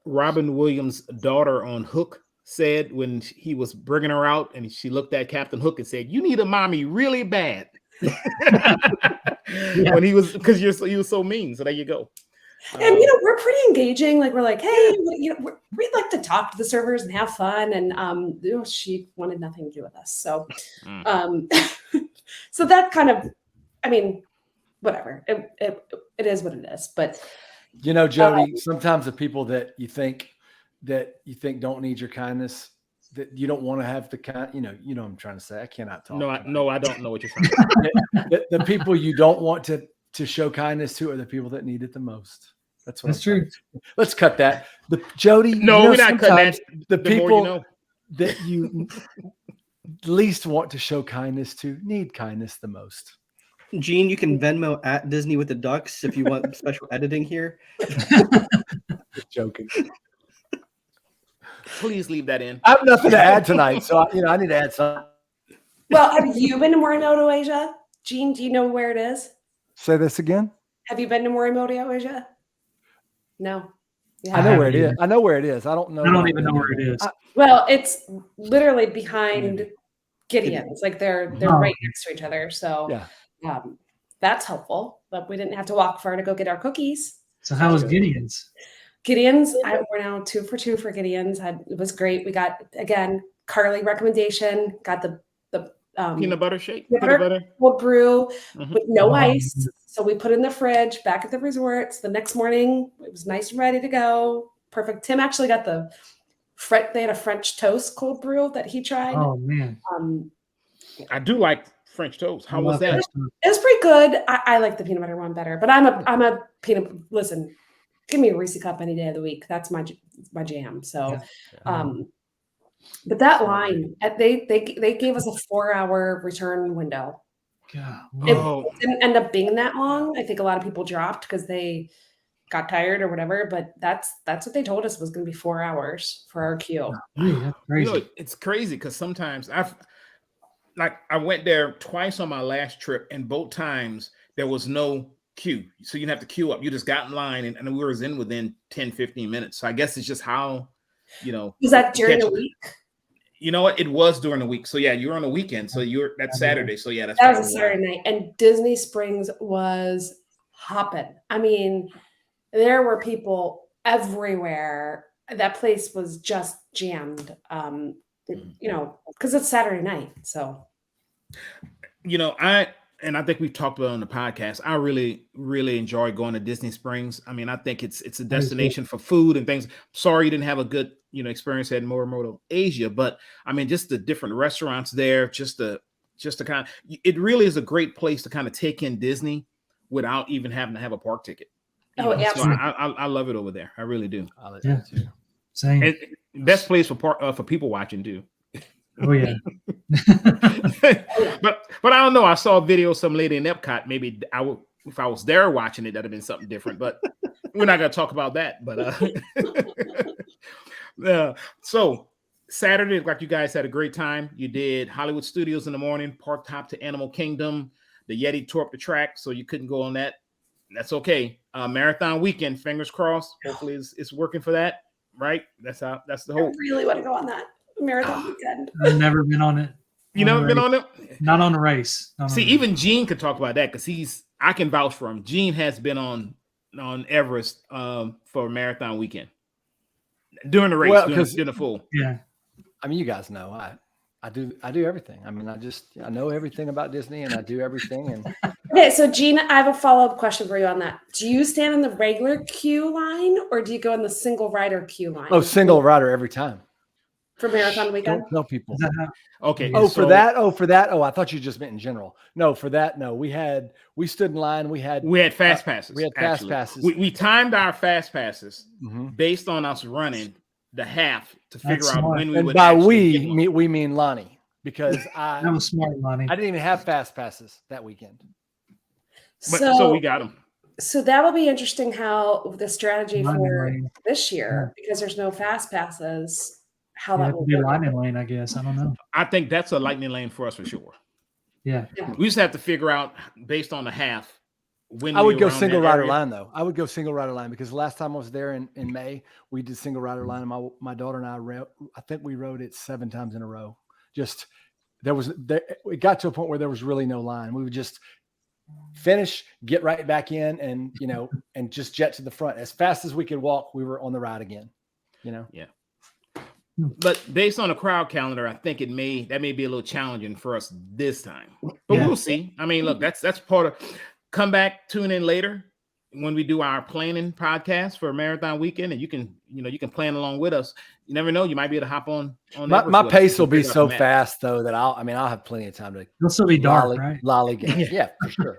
[SPEAKER 1] Robin Williams' daughter on Hook said when he was bringing her out, and she looked at Captain Hook and said, "You need a mommy really bad." When he was, because he was so mean. So there you go.
[SPEAKER 2] And we're pretty engaging. Like we're like, hey, we'd like to talk to the servers and have fun. And she wanted nothing to do with us. So, so that kind of, I mean, whatever. It is what it is. But
[SPEAKER 4] Jodie, sometimes the people that you think don't need your kindness, that you don't want to have the kind, you know what I'm trying to say. I cannot talk.
[SPEAKER 1] No, I don't know what you're trying to say.
[SPEAKER 4] The people you don't want to show kindness to are the people that need it the most. That's
[SPEAKER 3] true.
[SPEAKER 4] Let's cut that. Jodie.
[SPEAKER 1] No, we're not cutting that.
[SPEAKER 4] The people that you least want to show kindness to need kindness the most.
[SPEAKER 5] Gene, you can Venmo at Disney with the Ducks if you want special editing here.
[SPEAKER 4] Just joking.
[SPEAKER 1] Please leave that in.
[SPEAKER 4] I have nothing to add tonight, so I need to add something.
[SPEAKER 2] Well, have you been to Morimoto Asia? Gene, do you know where it is?
[SPEAKER 4] Say this again.
[SPEAKER 2] Have you been to Morimoto Asia? No. Yeah.
[SPEAKER 4] I know where it
[SPEAKER 3] haven't
[SPEAKER 4] is.
[SPEAKER 3] either.
[SPEAKER 4] I know where it is. I don't know.
[SPEAKER 3] I don't even know where it is.
[SPEAKER 2] Well, it's literally behind
[SPEAKER 1] Maybe.
[SPEAKER 2] Gideon's. Like they're
[SPEAKER 3] Oh.
[SPEAKER 2] right next to each other. So
[SPEAKER 4] Yeah.
[SPEAKER 2] that's helpful. But we didn't have to walk far to go get our cookies.
[SPEAKER 3] So how was Gideon's?
[SPEAKER 2] Gideon's, we're now 2 for 2 for Gideon's. It was great. We got, again, Carly recommendation, got the
[SPEAKER 1] Peanut butter shake,
[SPEAKER 2] peanut butter cold brew
[SPEAKER 1] Mhm.
[SPEAKER 2] with no
[SPEAKER 3] Oh,
[SPEAKER 2] ice. So we put it in the fridge back at the resort. So the next morning it was nice and ready to go. Perfect. Tim actually got they had a French toast cold brew that he tried.
[SPEAKER 3] Oh man,
[SPEAKER 1] I do like French toast. How
[SPEAKER 3] I
[SPEAKER 1] was
[SPEAKER 3] love
[SPEAKER 1] that?
[SPEAKER 3] French toast.
[SPEAKER 2] It was pretty good. I like the peanut butter one better, but I'm a peanut. Listen, give me a Reese cup any day of the week. That's my jam. So, but that line they gave us a 4-hour return window.
[SPEAKER 3] God,
[SPEAKER 2] It didn't end up being that long. I think a lot of people dropped because they got tired or whatever. But that's what they told us was going to be 4 hours for our queue.
[SPEAKER 3] that's crazy.
[SPEAKER 1] You know, it's crazy because sometimes I went there twice on my last trip, and both times there was no queue. So you didn't have to queue up. You just got in line and we were in within 10, 15 minutes. So I guess it's just how,
[SPEAKER 2] Was that during the week?
[SPEAKER 1] You know what? It was during the week. So yeah, you're on a weekend. So that's Saturday. So yeah,
[SPEAKER 2] that was a Saturday night. And Disney Springs was hopping. I mean, there were people everywhere. That place was just jammed. Because it's Saturday night. So
[SPEAKER 1] I think we've talked about it on the podcast. I really, really enjoy going to Disney Springs. I mean, I think it's a destination for food and things. Sorry you didn't have a good, experience at Morimoto Asia, but I mean, just the different restaurants there, just the kind of, it really is a great place to kind of take in Disney without even having to have a park ticket.
[SPEAKER 2] absolutely.
[SPEAKER 1] So I love it over there. I really do.
[SPEAKER 4] I like
[SPEAKER 3] Yeah.
[SPEAKER 4] that too.
[SPEAKER 3] Same.
[SPEAKER 1] And best place for people watching too.
[SPEAKER 3] Oh yeah.
[SPEAKER 1] but I don't know. I saw a video of some lady in Epcot. Maybe if I was there watching it, that'd have been something different. But we're not gonna talk about that. But so Saturday, like you guys had a great time. You did Hollywood Studios in the morning, Park Hop to Animal Kingdom. The Yeti tore up the track, so you couldn't go on that. That's okay. Marathon weekend, fingers crossed. Hopefully it's working for that. Right? That's the hope.
[SPEAKER 2] I really want to go on that marathon weekend.
[SPEAKER 3] I've never been on it.
[SPEAKER 1] You never been on it?
[SPEAKER 3] Not on a race.
[SPEAKER 1] See, even Gene could talk about that because I can vouch for him. Gene has been on Everest for marathon weekend during the race, during the full.
[SPEAKER 3] Yeah.
[SPEAKER 4] I mean, you guys know I do everything. I mean, I know everything about Disney and I do everything. And
[SPEAKER 2] Okay, so Gene, I have a follow-up question for you on that. Do you stand in the regular queue line or do you go in the single rider queue line?
[SPEAKER 4] Oh, single rider every time.
[SPEAKER 2] For marathon weekend?
[SPEAKER 4] Don't tell people.
[SPEAKER 1] Okay.
[SPEAKER 4] For that. Oh, I thought you just meant in general. No, for that. No, we stood in line. We had
[SPEAKER 1] fast passes.
[SPEAKER 4] We had fast passes.
[SPEAKER 1] We timed our fast passes
[SPEAKER 4] Mm-hmm.
[SPEAKER 1] based on us running the half to figure out when we
[SPEAKER 4] and
[SPEAKER 1] would.
[SPEAKER 4] By
[SPEAKER 1] we
[SPEAKER 4] mean Lonnie, because
[SPEAKER 3] that was smart, Lonnie.
[SPEAKER 4] I didn't even have fast passes that weekend.
[SPEAKER 1] So we got them.
[SPEAKER 2] So that will be interesting how the strategy for
[SPEAKER 3] lane.
[SPEAKER 2] this year, because there's no fast passes, how
[SPEAKER 3] Yeah,
[SPEAKER 2] that
[SPEAKER 3] it
[SPEAKER 2] will
[SPEAKER 3] could be a
[SPEAKER 2] work.
[SPEAKER 3] lightning lane, I guess. I don't know.
[SPEAKER 1] I think that's a lightning lane for us for sure.
[SPEAKER 3] Yeah.
[SPEAKER 1] We just have to figure out based on the half. When
[SPEAKER 4] I would go
[SPEAKER 1] around
[SPEAKER 4] single
[SPEAKER 1] that
[SPEAKER 4] rider
[SPEAKER 1] area.
[SPEAKER 4] line though. I would go single rider line because the last time I was there in May, we did single rider line. And my daughter and I think we rode it 7 times in a row. Just it got to a point where there was really no line. We would just finish, get right back in, and and just jet to the front as fast as we could walk. We were on the ride again.
[SPEAKER 1] Yeah. But based on the crowd calendar, I think that may be a little challenging for us this time. But we'll see. I mean, look, that's part of. Come back, tune in later when we do our planning podcast for marathon weekend, and you can plan along with us. You never know, you might be able to hop on.
[SPEAKER 4] My pace will be so fast though that I'll have plenty of time to.
[SPEAKER 3] It'll still be dark, right?
[SPEAKER 4] Lollygag. Yeah, for sure.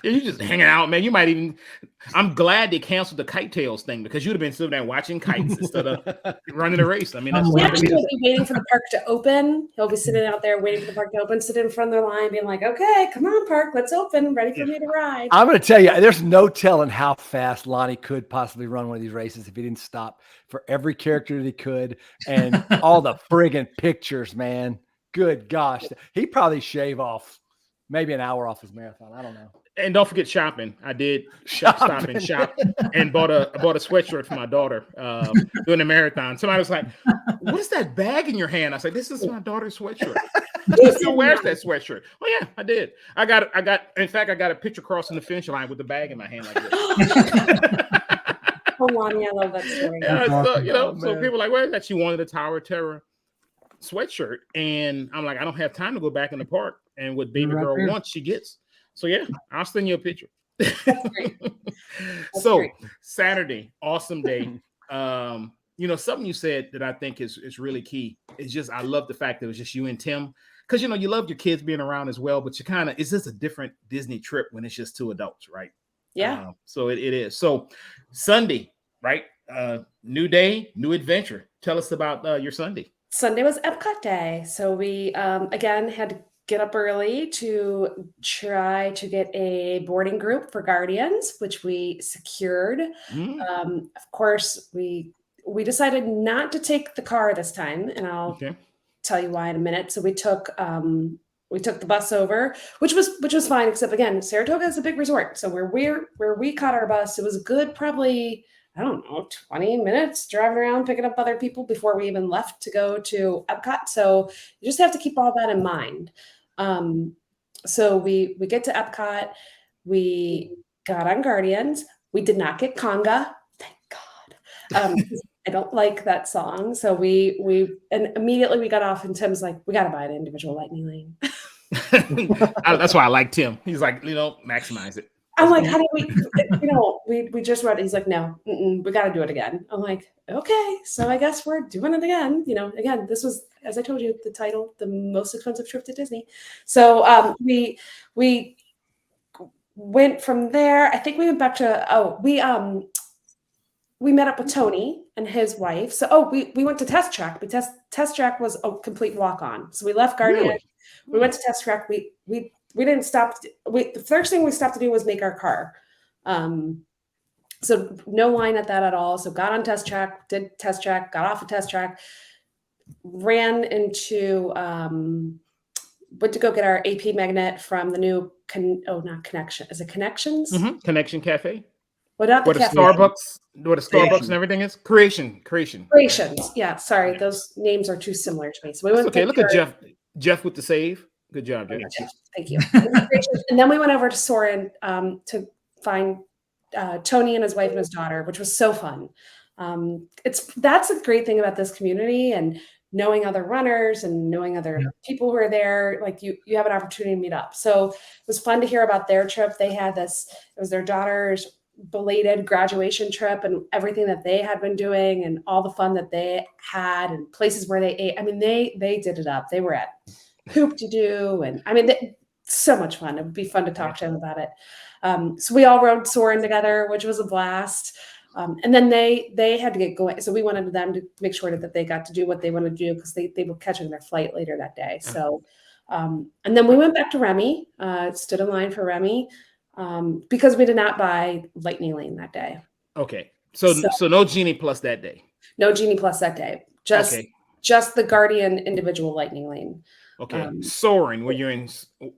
[SPEAKER 1] You're just hanging out, man. You might even. I'm glad they canceled the kite tails thing because you'd have been sitting there watching kites instead of running a race. I mean, that's
[SPEAKER 2] He actually will be waiting for the park to open. He'll be sitting out there waiting for the park to open, sitting in front of the line, being like, "Okay, come on, park, let's open. Ready for me to ride."
[SPEAKER 4] I'm going to tell you, there's no telling how fast Lonnie could possibly run one of these races if he didn't stop for every character that he could and all the friggin' pictures, man. Good gosh, he'd probably shave off maybe an hour off his marathon. I don't know.
[SPEAKER 1] And don't forget shopping. I did stop and shop and bought a sweatshirt for my daughter doing the marathon. Somebody was like, "What is that bag in your hand?" I said, "This is my daughter's sweatshirt." She still wears that sweatshirt. Oh yeah, I did. I got. In fact, I got a picture crossing the finish line with the bag in my hand like this.
[SPEAKER 2] Oh, Lonnie, I love that story.
[SPEAKER 1] So people are like, "Where is that?" She wanted a Tower of Terror sweatshirt, and I'm like, I don't have time to go back in the park. And what baby girl wants, she gets. So yeah, I'll send you a picture.
[SPEAKER 2] That's great. That's
[SPEAKER 1] So
[SPEAKER 2] great.
[SPEAKER 1] Saturday, awesome day. Something you said that I think is really key is just I love the fact that it was just you and Tim, because you love your kids being around as well, but it's just a different Disney trip when it's just two adults, right?
[SPEAKER 2] Yeah.
[SPEAKER 1] So it is. So Sunday, right? New day, new adventure. Tell us about your Sunday.
[SPEAKER 2] Sunday was Epcot day. So we again had to get up early to try to get a boarding group for Guardians, which we secured. Of course, we decided not to take the car this time, and I'll tell you why in a minute. So we took the bus over, which was fine, except again, Saratoga is a big resort. So where we caught our bus, it was a good probably, I don't know, 20 minutes driving around, picking up other people before we even left to go to Epcot. So you just have to keep all that in mind. So we get to Epcot, we got on Guardians. We did not get Conga. Thank God. I don't like that song. So and immediately we got off and Tim's like, we got to buy an individual lightning lane.
[SPEAKER 1] That's why I like Tim. He's like, maximize it.
[SPEAKER 2] I'm like, how do we just read it. He's like, no, we got to do it again. I'm like, okay, so I guess we're doing it again. Again, this was, as I told you, the title, the most expensive trip to Disney. So we went from there. I think we went back to, we met up with Tony and his wife. So, we went to Test Track. Test Track was a complete walk on. So we left Guardian. Really? We went to Test Track. We didn't stop. The first thing we stopped to do was make our car. So no line at that at all. So got on Test Track, did Test Track, got off of Test Track, ran into, went to go get our AP magnet from the new, not Connection. Is it Connections?
[SPEAKER 1] Mm-hmm. Connection Cafe.
[SPEAKER 2] What about the cafe?
[SPEAKER 1] Starbucks? What a Starbucks and everything is? Creations.
[SPEAKER 2] Yeah, sorry, those names are too similar to me. So we went.
[SPEAKER 1] Okay, look at Jeff with the save. Good job, Jeff.
[SPEAKER 2] Thank you. And then we went over to Soarin' to find Tony and his wife and his daughter, which was so fun. That's a great thing about this community and knowing other runners and knowing other people who are there. Like you have an opportunity to meet up. So it was fun to hear about their trip. They had this. It was their daughter's belated graduation trip and everything that they had been doing and all the fun that they had and places where they ate. I mean, they did it up. They were at Hoop-de-Doo and I mean, so much fun. It would be fun to talk to them about it. So we all rode Soarin' together, which was a blast. And then they had to get going. So we wanted them to make sure that they got to do what they wanted to do because they were catching their flight later that day. So, and then we went back to Remy, stood in line for Remy. Because we did not buy Lightning Lane that day.
[SPEAKER 1] Okay. So no Genie Plus that day.
[SPEAKER 2] No Genie Plus that day. Just the Guardian individual Lightning Lane.
[SPEAKER 1] Okay. Soaring, were you in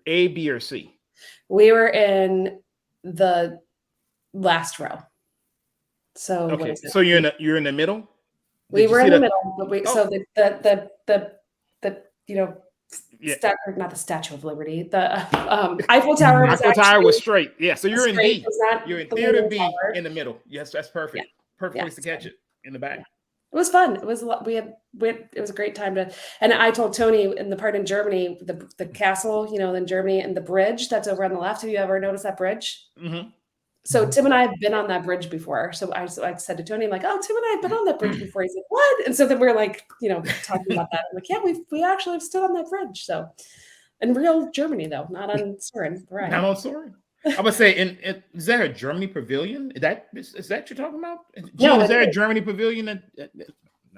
[SPEAKER 1] A, B, or C?
[SPEAKER 2] We were in the last row. So
[SPEAKER 1] okay.
[SPEAKER 2] What is it?
[SPEAKER 1] So you're in the middle?
[SPEAKER 2] We were in the middle, but so not the Statue of Liberty. The Eiffel Tower
[SPEAKER 1] was straight. Yeah, so you're in B. You're in theater B
[SPEAKER 2] tower.
[SPEAKER 1] In the middle. Yes, that's perfect. Yeah. Perfect place to catch it in the back.
[SPEAKER 2] It was fun. It was it was a great time and I told Tony in the part in Germany, the castle, in Germany and the bridge that's over on the left. Have you ever noticed that bridge?
[SPEAKER 1] Mm-hmm.
[SPEAKER 2] So Tim and I have been on that bridge before. So I said to Tony, I'm like, oh, Tim and I have been on that bridge before. He's like, what? And so then we're like, talking about that. I'm like, yeah, we actually have stood on that bridge. So in real Germany though, not on Soarin'. Right.
[SPEAKER 1] Not on Soarin'. I would say, is there a Germany pavilion? Is that you're talking about?
[SPEAKER 2] No,
[SPEAKER 1] is there a Germany pavilion? No,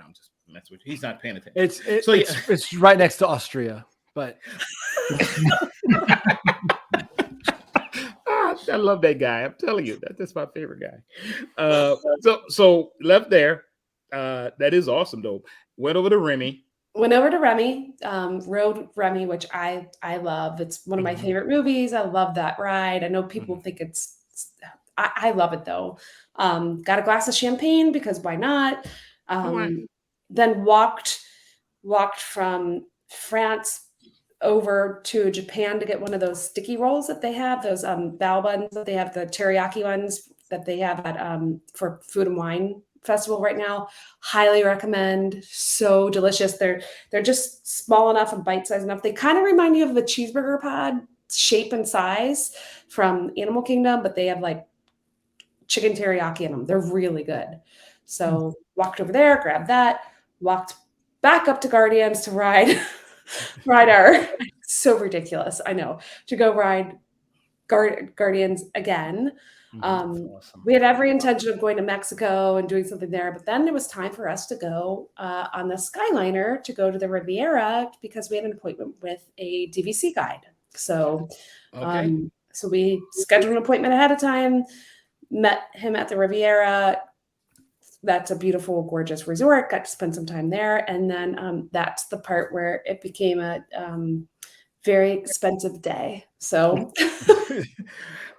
[SPEAKER 1] I'm just messing with you. He's not paying attention.
[SPEAKER 4] It's right next to Austria, but
[SPEAKER 1] I love that guy. I'm telling you, that's my favorite guy. So left there. That is awesome though. Went over to Remy.
[SPEAKER 2] went over to Remy, rode Remy, which I love. It's one of my favorite movies. I love that ride. I know people think I love it though. Got a glass of champagne because why not? Then walked from France over to Japan to get one of those sticky rolls that they have, those bao buns that they have, the teriyaki ones that they have at for Food and Wine Festival right now. Highly recommend. So delicious. They're just small enough and bite-sized enough. They kind of remind you of a cheeseburger pod shape and size from Animal Kingdom, but they have like chicken teriyaki in them. They're really good. So walked over there, grabbed that, walked back up to Guardians to ride our so ridiculous. I know, to go ride Guardians again.
[SPEAKER 4] Awesome.
[SPEAKER 2] We had every intention of going to Mexico and doing something there, but then it was time for us to go on the Skyliner to go to the Riviera because we had an appointment with a DVC guide. So, so we scheduled an appointment ahead of time, met him at the Riviera. That's a beautiful, gorgeous resort. Got to spend some time there. And then that's the part where it became a very expensive day. So,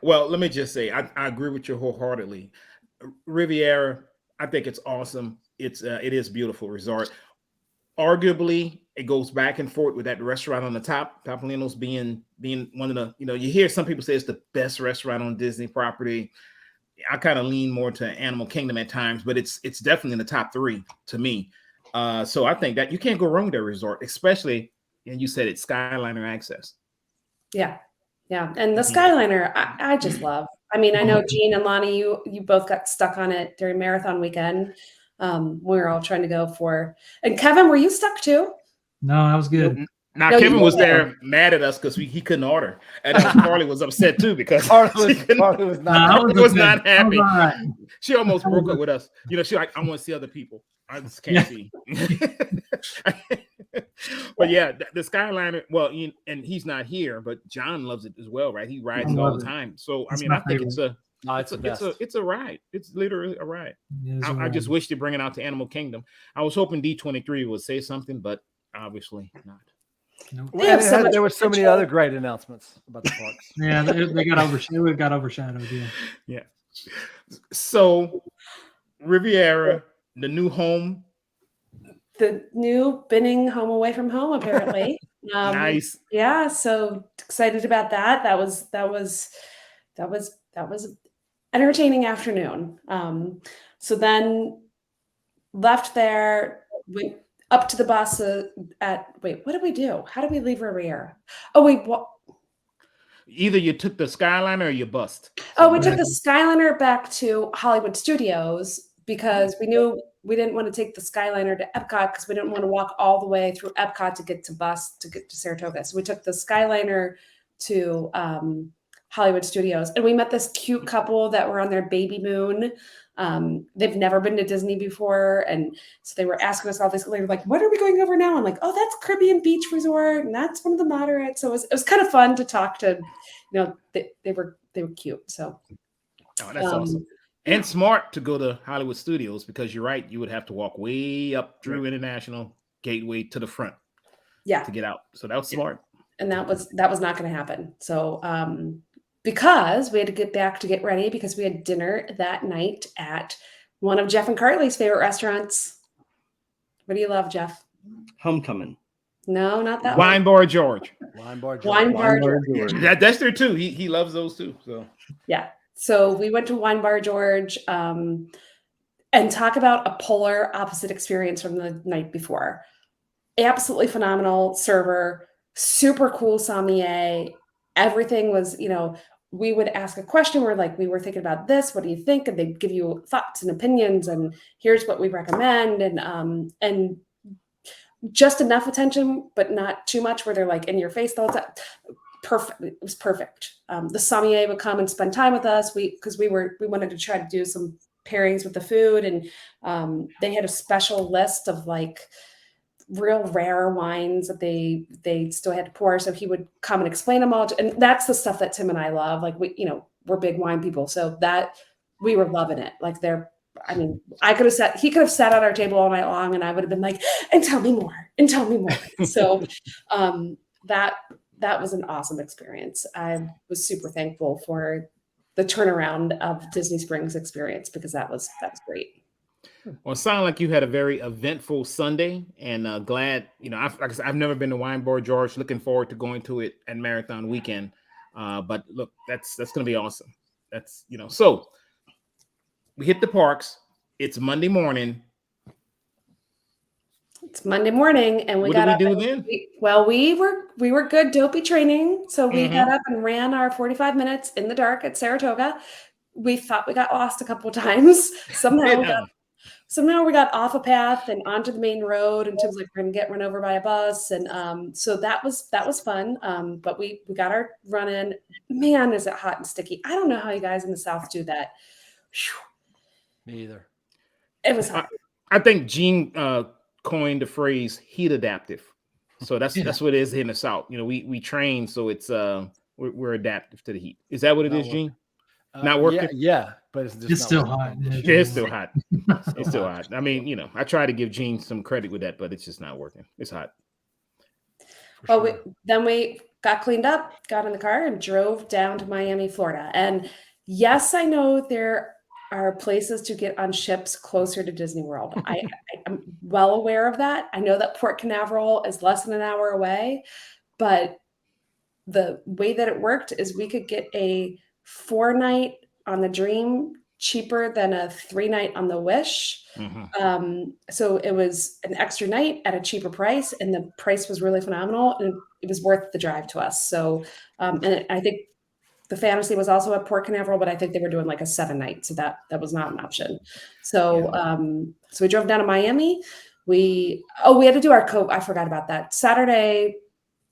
[SPEAKER 1] well, let me just say, I agree with you wholeheartedly. Riviera, I think it's awesome. It is a beautiful resort. Arguably, it goes back and forth with that restaurant on the top, Papalino's being one of the, you hear some people say it's the best restaurant on Disney property. I kind of lean more to Animal Kingdom at times, but it's definitely in the top 3 to me. So I think that you can't go wrong with that resort, especially, and you said it's Skyliner access.
[SPEAKER 2] Yeah. And the Skyliner, I just love. I mean, I know Jean and Lonnie, you both got stuck on it during marathon weekend. We were all trying to go for, and Kevin, were you stuck too?
[SPEAKER 3] No, I was good.
[SPEAKER 1] Now,
[SPEAKER 2] No,
[SPEAKER 1] Kevin was there mad at us because he couldn't order. And Carly was upset too because
[SPEAKER 4] Carly was not
[SPEAKER 1] happy.
[SPEAKER 3] Right.
[SPEAKER 1] She almost broke up with us. She's like, I want to see other people. I just can't see. But yeah, the Skyliner, well, and he's not here, but John loves it as well, right? He rides it all the time. So, I mean, I think it's a ride. It's literally a ride. I just wish to bring it out to Animal Kingdom. I was hoping D23 would say something, but obviously not.
[SPEAKER 3] Nope.
[SPEAKER 4] Well, there were so many other great announcements about the parks.
[SPEAKER 3] Yeah, they got overshadowed.
[SPEAKER 1] Yeah. So Riviera, the new home.
[SPEAKER 2] The new Binnings home away from home, apparently.
[SPEAKER 1] Nice.
[SPEAKER 2] Yeah, so excited about that. That was entertaining afternoon. So then left there, went up to the bus what did we do? How did we leave Riviera?
[SPEAKER 1] Either you took the Skyliner or you bust.
[SPEAKER 2] We took the Skyliner back to Hollywood Studios because we knew we didn't want to take the Skyliner to Epcot because we didn't want to walk all the way through Epcot to get to Saratoga. So we took the Skyliner to Hollywood Studios, and we met this cute couple that were on their baby moon. They've never been to Disney before, and so they were asking us all this. They were like, "What are we going over now?" I'm like, "Oh, that's Caribbean Beach Resort, and that's one of the moderates." So it was kind of fun to talk to. They were cute. So
[SPEAKER 1] that's awesome. And smart to go to Hollywood Studios because you're right. You would have to walk way up through International Gateway to the front, to get out. So that was smart.
[SPEAKER 2] And that was not going to happen. So because we had to get back to get ready because we had dinner that night at one of Jeff and Carly's favorite restaurants. What do you love, Jeff?
[SPEAKER 5] Homecoming.
[SPEAKER 2] No, not that
[SPEAKER 1] Wine Bar George.
[SPEAKER 2] Wine Bar George.
[SPEAKER 1] That's there too. He loves those too. So
[SPEAKER 2] yeah. So we went to Wine Bar George and talk about a polar opposite experience from the night before. Absolutely phenomenal server, super cool sommelier. Everything was, we would ask a question. We were thinking about this. What do you think? And they'd give you thoughts and opinions. And here's what we recommend. And just enough attention, but not too much where they're like in your face the whole time. Perfect. It was perfect. The sommelier would come and spend time with us. We wanted to try to do some pairings with the food, and they had a special list of real rare wines that they still had to pour. So he would come and explain them all, and that's the stuff that Tim and I love. We're big wine people, so that we were loving it. I mean, he could have sat at our table all night long and I would have been like, and tell me more and tell me more. So that was an awesome experience. I was super thankful for the turnaround of Disney Springs experience because that was great.
[SPEAKER 1] Well, it sounded like you had a very eventful Sunday, and glad, I've never been to Wine Bar, George. Looking forward to going to it at Marathon Weekend. But look, that's going to be awesome. That's, so we hit the parks. It's Monday morning.
[SPEAKER 2] It's Monday morning, and we
[SPEAKER 1] what
[SPEAKER 2] got
[SPEAKER 1] did
[SPEAKER 2] up.
[SPEAKER 1] We do then?
[SPEAKER 2] We were good dopey training, so we got up and ran our 45 minutes in the dark at Saratoga. We thought we got lost a couple of times. Somehow we got off a path and onto the main road, and Tim's like, we're gonna get run over by a bus, and so that was fun. But we got our run in. Man, is it hot and sticky? I don't know how you guys in the South do that. Whew.
[SPEAKER 4] Me either.
[SPEAKER 2] It was hot.
[SPEAKER 1] I think Gene coined the phrase heat adaptive. So that's what it is in the South. We train, so it's we're adaptive to the heat. Is that what it is, Gene? Not working?
[SPEAKER 4] Yeah, but it's just
[SPEAKER 3] still hot.
[SPEAKER 1] Yeah, it's still hot. It's still hot. I mean, I try to give Gene some credit with that, but it's just not working. It's hot.
[SPEAKER 2] Well, then we got cleaned up, got in the car, and drove down to Miami, Florida. And yes, I know there are places to get on ships closer to Disney World. I'm well aware of that. I know that Port Canaveral is less than an hour away, but the way that it worked is we could get a 4-night on the Dream cheaper than a 3-night on the Wish. So it was an extra night at a cheaper price, and the price was really phenomenal, and it was worth the drive to us. So, and I think the Fantasy was also at Port Canaveral, but I think they were doing like a 7-night, so that was not an option. So, so we drove down to Miami. We had to do our COVID. I forgot about that. Saturday,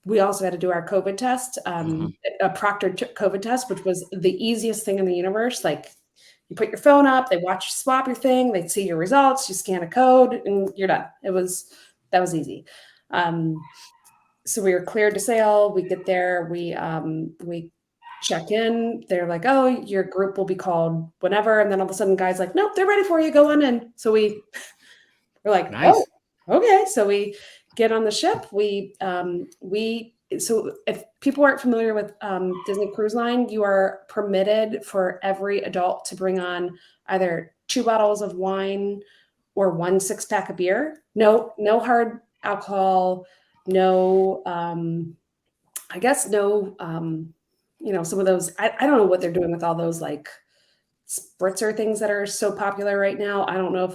[SPEAKER 2] we also had to do our COVID test, a proctored COVID test, which was the easiest thing in the universe. Like, you put your phone up, they watch you swap your thing, they see your results, you scan a code, and you're done. That was easy. So we were cleared to sail. We get there, we check in. They're like, oh, your group will be called whenever. And then all of a sudden, guys like, nope, they're ready for you. Go on in. So we're like, nice. Oh, okay. So we get on the ship. So if people aren't familiar with Disney Cruise Line, you are permitted for every adult to bring on either 2 bottles of wine or 1 6-pack of beer. No hard alcohol. No, I guess no, some of those, I don't know what they're doing with all those like spritzer things that are so popular right now. I don't know if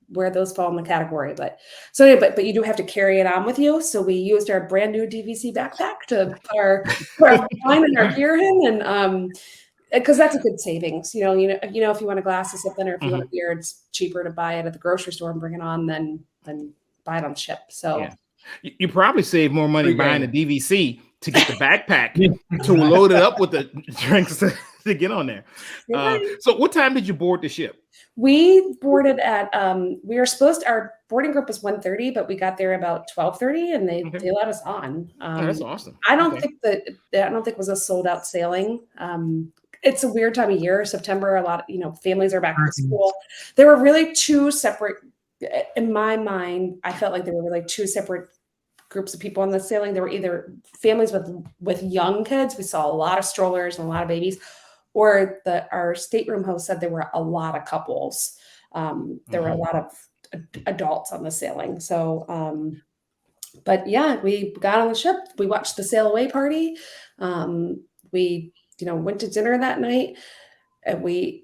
[SPEAKER 2] where those fall in the category, but you do have to carry it on with you. So we used our brand new DVC backpack to put our wine and our beer in, and because that's a good savings. If you want a glass of something or if you want a beer, it's cheaper to buy it at the grocery store and bring it on than buy it on ship. So
[SPEAKER 1] you probably save more money buying a DVC to get the backpack to load it up with the drinks to get on there. So what time did you board the ship?
[SPEAKER 2] We boarded at our boarding group was 1:30, but we got there about 12:30, and they let us on.
[SPEAKER 1] That's awesome.
[SPEAKER 2] I don't think it was a sold out sailing. It's a weird time of year, September. A lot of families are back to school. There were really 2 separate. In my mind, I felt like there were really 2 separate groups of people on the sailing. There were either families with young kids. We saw a lot of strollers and a lot of babies. Or our stateroom host said there were a lot of couples. There were a lot of adults on the sailing. So, but yeah, we got on the ship. We watched the sail away party. We, went to dinner that night, and we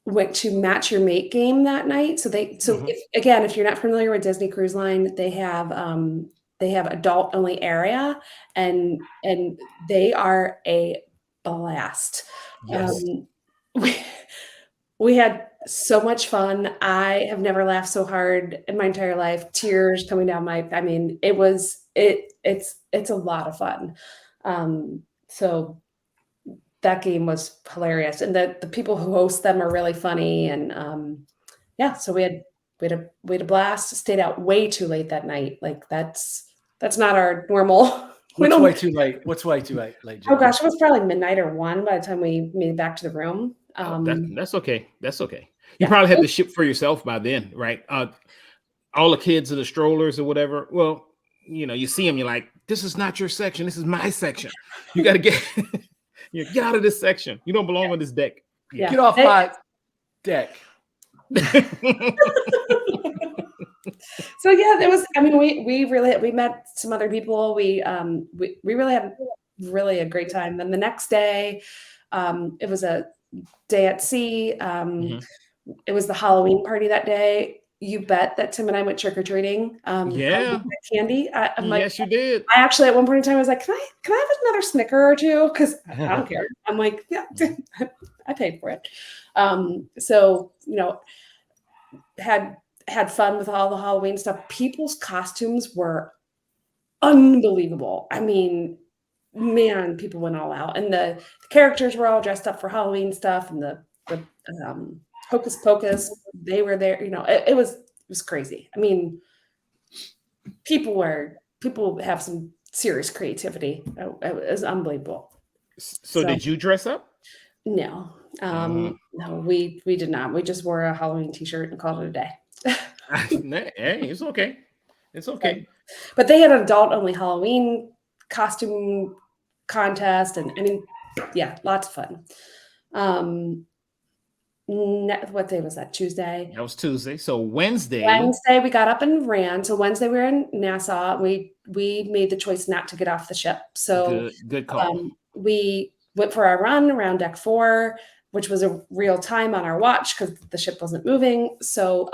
[SPEAKER 2] went to Match Your Mate game that night. So if you're not familiar with Disney Cruise Line, they have adult only area, and they are a blast.
[SPEAKER 4] Yes.
[SPEAKER 2] We had so much fun. I have never laughed so hard in my entire life. Tears coming down it's a lot of fun. So that game was hilarious, and the people who host them are really funny. And so we had a blast. Stayed out way too late that night. Like that's not our normal.
[SPEAKER 4] What's way too late? Jodie?
[SPEAKER 2] Oh gosh, it was probably midnight or 1 by the time we made it back to the room.
[SPEAKER 1] That's okay. That's okay. You probably have the ship for yourself by then, right? All the kids in the strollers or whatever. Well, you see them, you're like, this is not your section. This is my section. You got to get get out of this section. You don't belong on this deck.
[SPEAKER 2] Yeah.
[SPEAKER 4] Get off my deck.
[SPEAKER 2] So yeah, there was. I mean, we met some other people. We really had a great time. Then the next day, it was a day at sea. It was the Halloween party that day. You bet that Tim and I went trick or treating.
[SPEAKER 1] Yeah,
[SPEAKER 2] candy. I'm like,
[SPEAKER 1] yes, you did.
[SPEAKER 2] I actually at one point in time I was like, can I have another Snicker or two? Because I don't care. I'm like, yeah, I paid for it. So had fun with all the Halloween stuff. People's costumes were unbelievable. I mean, man, people went all out, and the characters were all dressed up for Halloween stuff, and the Hocus Pocus, they were there. It was crazy. I mean, people have some serious creativity. It was unbelievable.
[SPEAKER 1] So did you dress up?
[SPEAKER 2] No, no, we did not. We just wore a Halloween t-shirt and called it a day.
[SPEAKER 1] Hey, it's okay. It's okay.
[SPEAKER 2] But they had an adult-only Halloween costume contest, and I mean, yeah, lots of fun. What day was that? Tuesday.
[SPEAKER 1] That was Tuesday. So Wednesday
[SPEAKER 2] we got up and ran. So Wednesday we were in Nassau. We made the choice not to get off the ship. So
[SPEAKER 1] good call.
[SPEAKER 2] We went for our run around deck 4, which was a real time on our watch because the ship wasn't moving. So,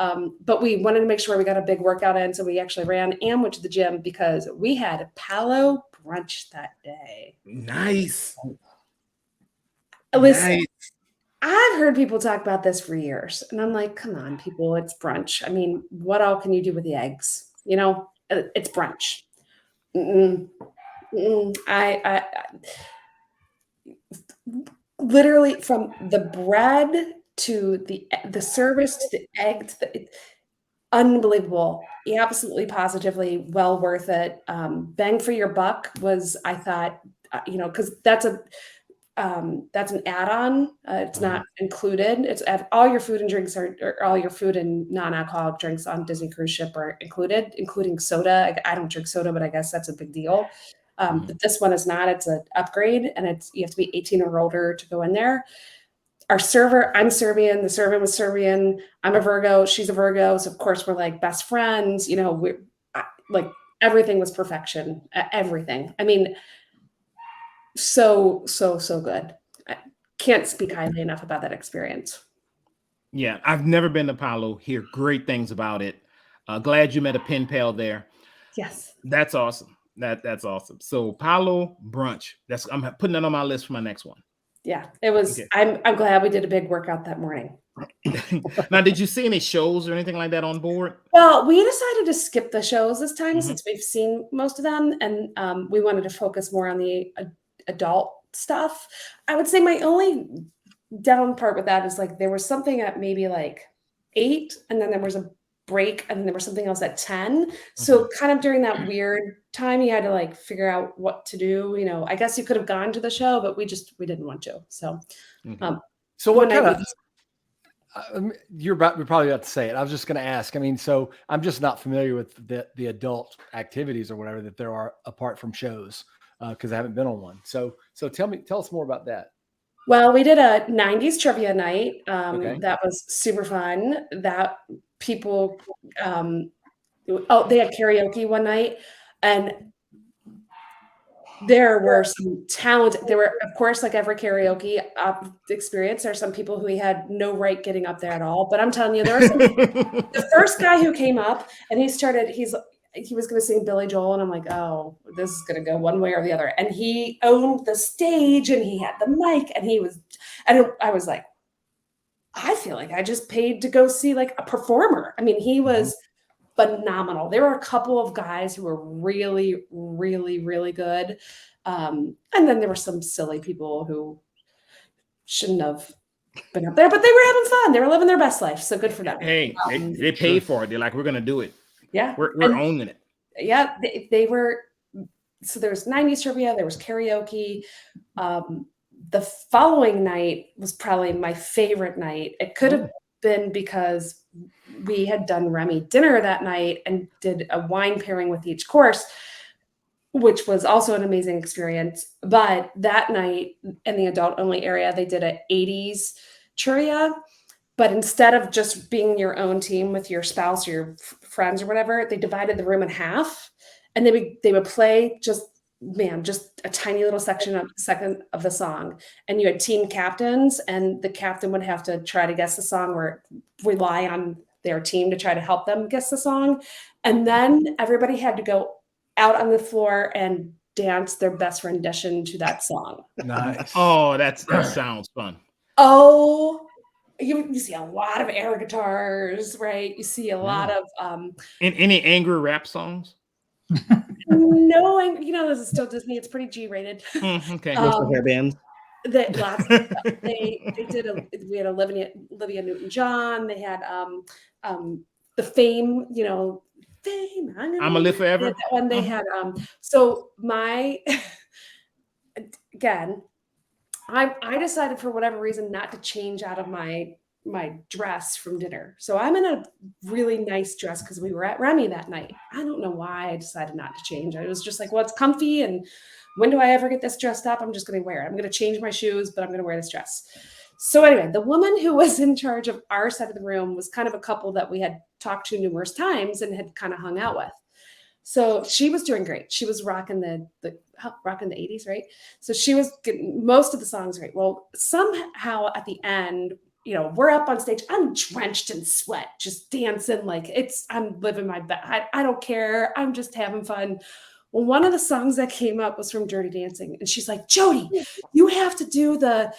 [SPEAKER 2] but we wanted to make sure we got a big workout in. So we actually ran and went to the gym because we had a Palo brunch that day.
[SPEAKER 1] Nice.
[SPEAKER 2] Listen,
[SPEAKER 1] nice.
[SPEAKER 2] I've heard people talk about this for years, and I'm like, come on, people, it's brunch. I mean, what all can you do with the eggs? It's brunch. I literally, from the bread to the service to the egg, unbelievable. Absolutely, positively, well worth it. Bang for your buck was, I thought, because that's an add-on. It's not included. It's all your food and drinks or all your food and non-alcoholic drinks on Disney cruise ship are included, including soda. I don't drink soda, but I guess that's a big deal. But this one is not. It's an upgrade, and you have to be 18 or older to go in there. Our server, I'm Serbian. The server was Serbian. I'm a Virgo. She's a Virgo. So of course we're like best friends. We're like, everything was perfection. Everything. I mean, so good. I can't speak highly enough about that experience.
[SPEAKER 1] Yeah, I've never been to Palo. Hear great things about it. Glad you met a pen pal there.
[SPEAKER 2] Yes,
[SPEAKER 1] that's awesome. That's awesome. So Palo brunch. I'm putting that on my list for my next one.
[SPEAKER 2] Yeah, it was. Okay. I'm glad we did a big workout that morning.
[SPEAKER 1] Now, did you see any shows or anything like that on board?
[SPEAKER 2] Well, we decided to skip the shows this time since we've seen most of them, and we wanted to focus more on the adult stuff. I would say my only down part with that is like there was something at maybe like 8, and then there was a break, and then there was something else at 10. So kind of during that weird time, you had to like figure out what to do. I guess you could have gone to the show, but we didn't want to. So,
[SPEAKER 4] so what kind of? You're probably about to say it. I was just going to ask. I mean, so I'm just not familiar with the adult activities or whatever that there are apart from shows because I haven't been on one. So tell us more about that.
[SPEAKER 2] Well, we did a 90s trivia night. That was super fun. That people, they had karaoke one night, and there were some talent. There were, of course, like every karaoke experience, there are some people who had no right getting up there at all. But I'm telling you, there was the first guy who came up and he was going to sing Billy Joel, and I'm like, oh, this is going to go one way or the other. And he owned the stage, and he had the mic, and I was like, I feel like I just paid to go see like a performer. I mean, he was phenomenal. There were a couple of guys who were really, really, really good. And then there were some silly people who shouldn't have been up there, but they were having fun. They were living their best life. So good for them.
[SPEAKER 1] Hey, they paid for it. They're like, we're going to do it.
[SPEAKER 2] Yeah.
[SPEAKER 1] We're owning it.
[SPEAKER 2] Yeah. They were. So there was 90s trivia. There was karaoke. The following night was probably my favorite night. It could have been because we had done Remy dinner that night and did a wine pairing with each course, which was also an amazing experience. But that night in the adult only area, they did an 80s trivia. But instead of just being your own team with your spouse or your friends or whatever, they divided the room in half, and they would play just a tiny little second of the song. And you had team captains, and the captain would have to try to guess the song or rely on their team to try to help them guess the song. And then everybody had to go out on the floor and dance their best rendition to that song.
[SPEAKER 4] Nice.
[SPEAKER 1] Oh, that sounds fun.
[SPEAKER 2] Oh, you see a lot of air guitars, right? You see a lot of
[SPEAKER 1] In any angry rap songs?
[SPEAKER 2] no, this is still Disney. It's pretty G-rated.
[SPEAKER 1] Okay.
[SPEAKER 5] Hair bands.
[SPEAKER 2] That lots of stuff. We had Olivia Newton-John. They had the Fame, Fame.
[SPEAKER 1] I'm a Live Forever.
[SPEAKER 2] That one they had. So again, I decided for whatever reason not to change out of my dress from dinner. So I'm in a really nice dress because we were at Remy that night. I don't know why I decided not to change. I was just like, well, it's comfy, and when do I ever get this dressed up? I'm just going to wear it. I'm going to change my shoes, but I'm going to wear this dress. So anyway, the woman who was in charge of our side of the room was kind of a couple that we had talked to numerous times and had kind of hung out with. So she was doing great. She was rocking the 80s, right? So she was getting most of the songs right. Well, somehow at the end, we're up on stage. I'm drenched in sweat, just dancing I'm living my best. I don't care. I'm just having fun. Well, one of the songs that came up was from Dirty Dancing, and she's like, "Jodie, you have to do the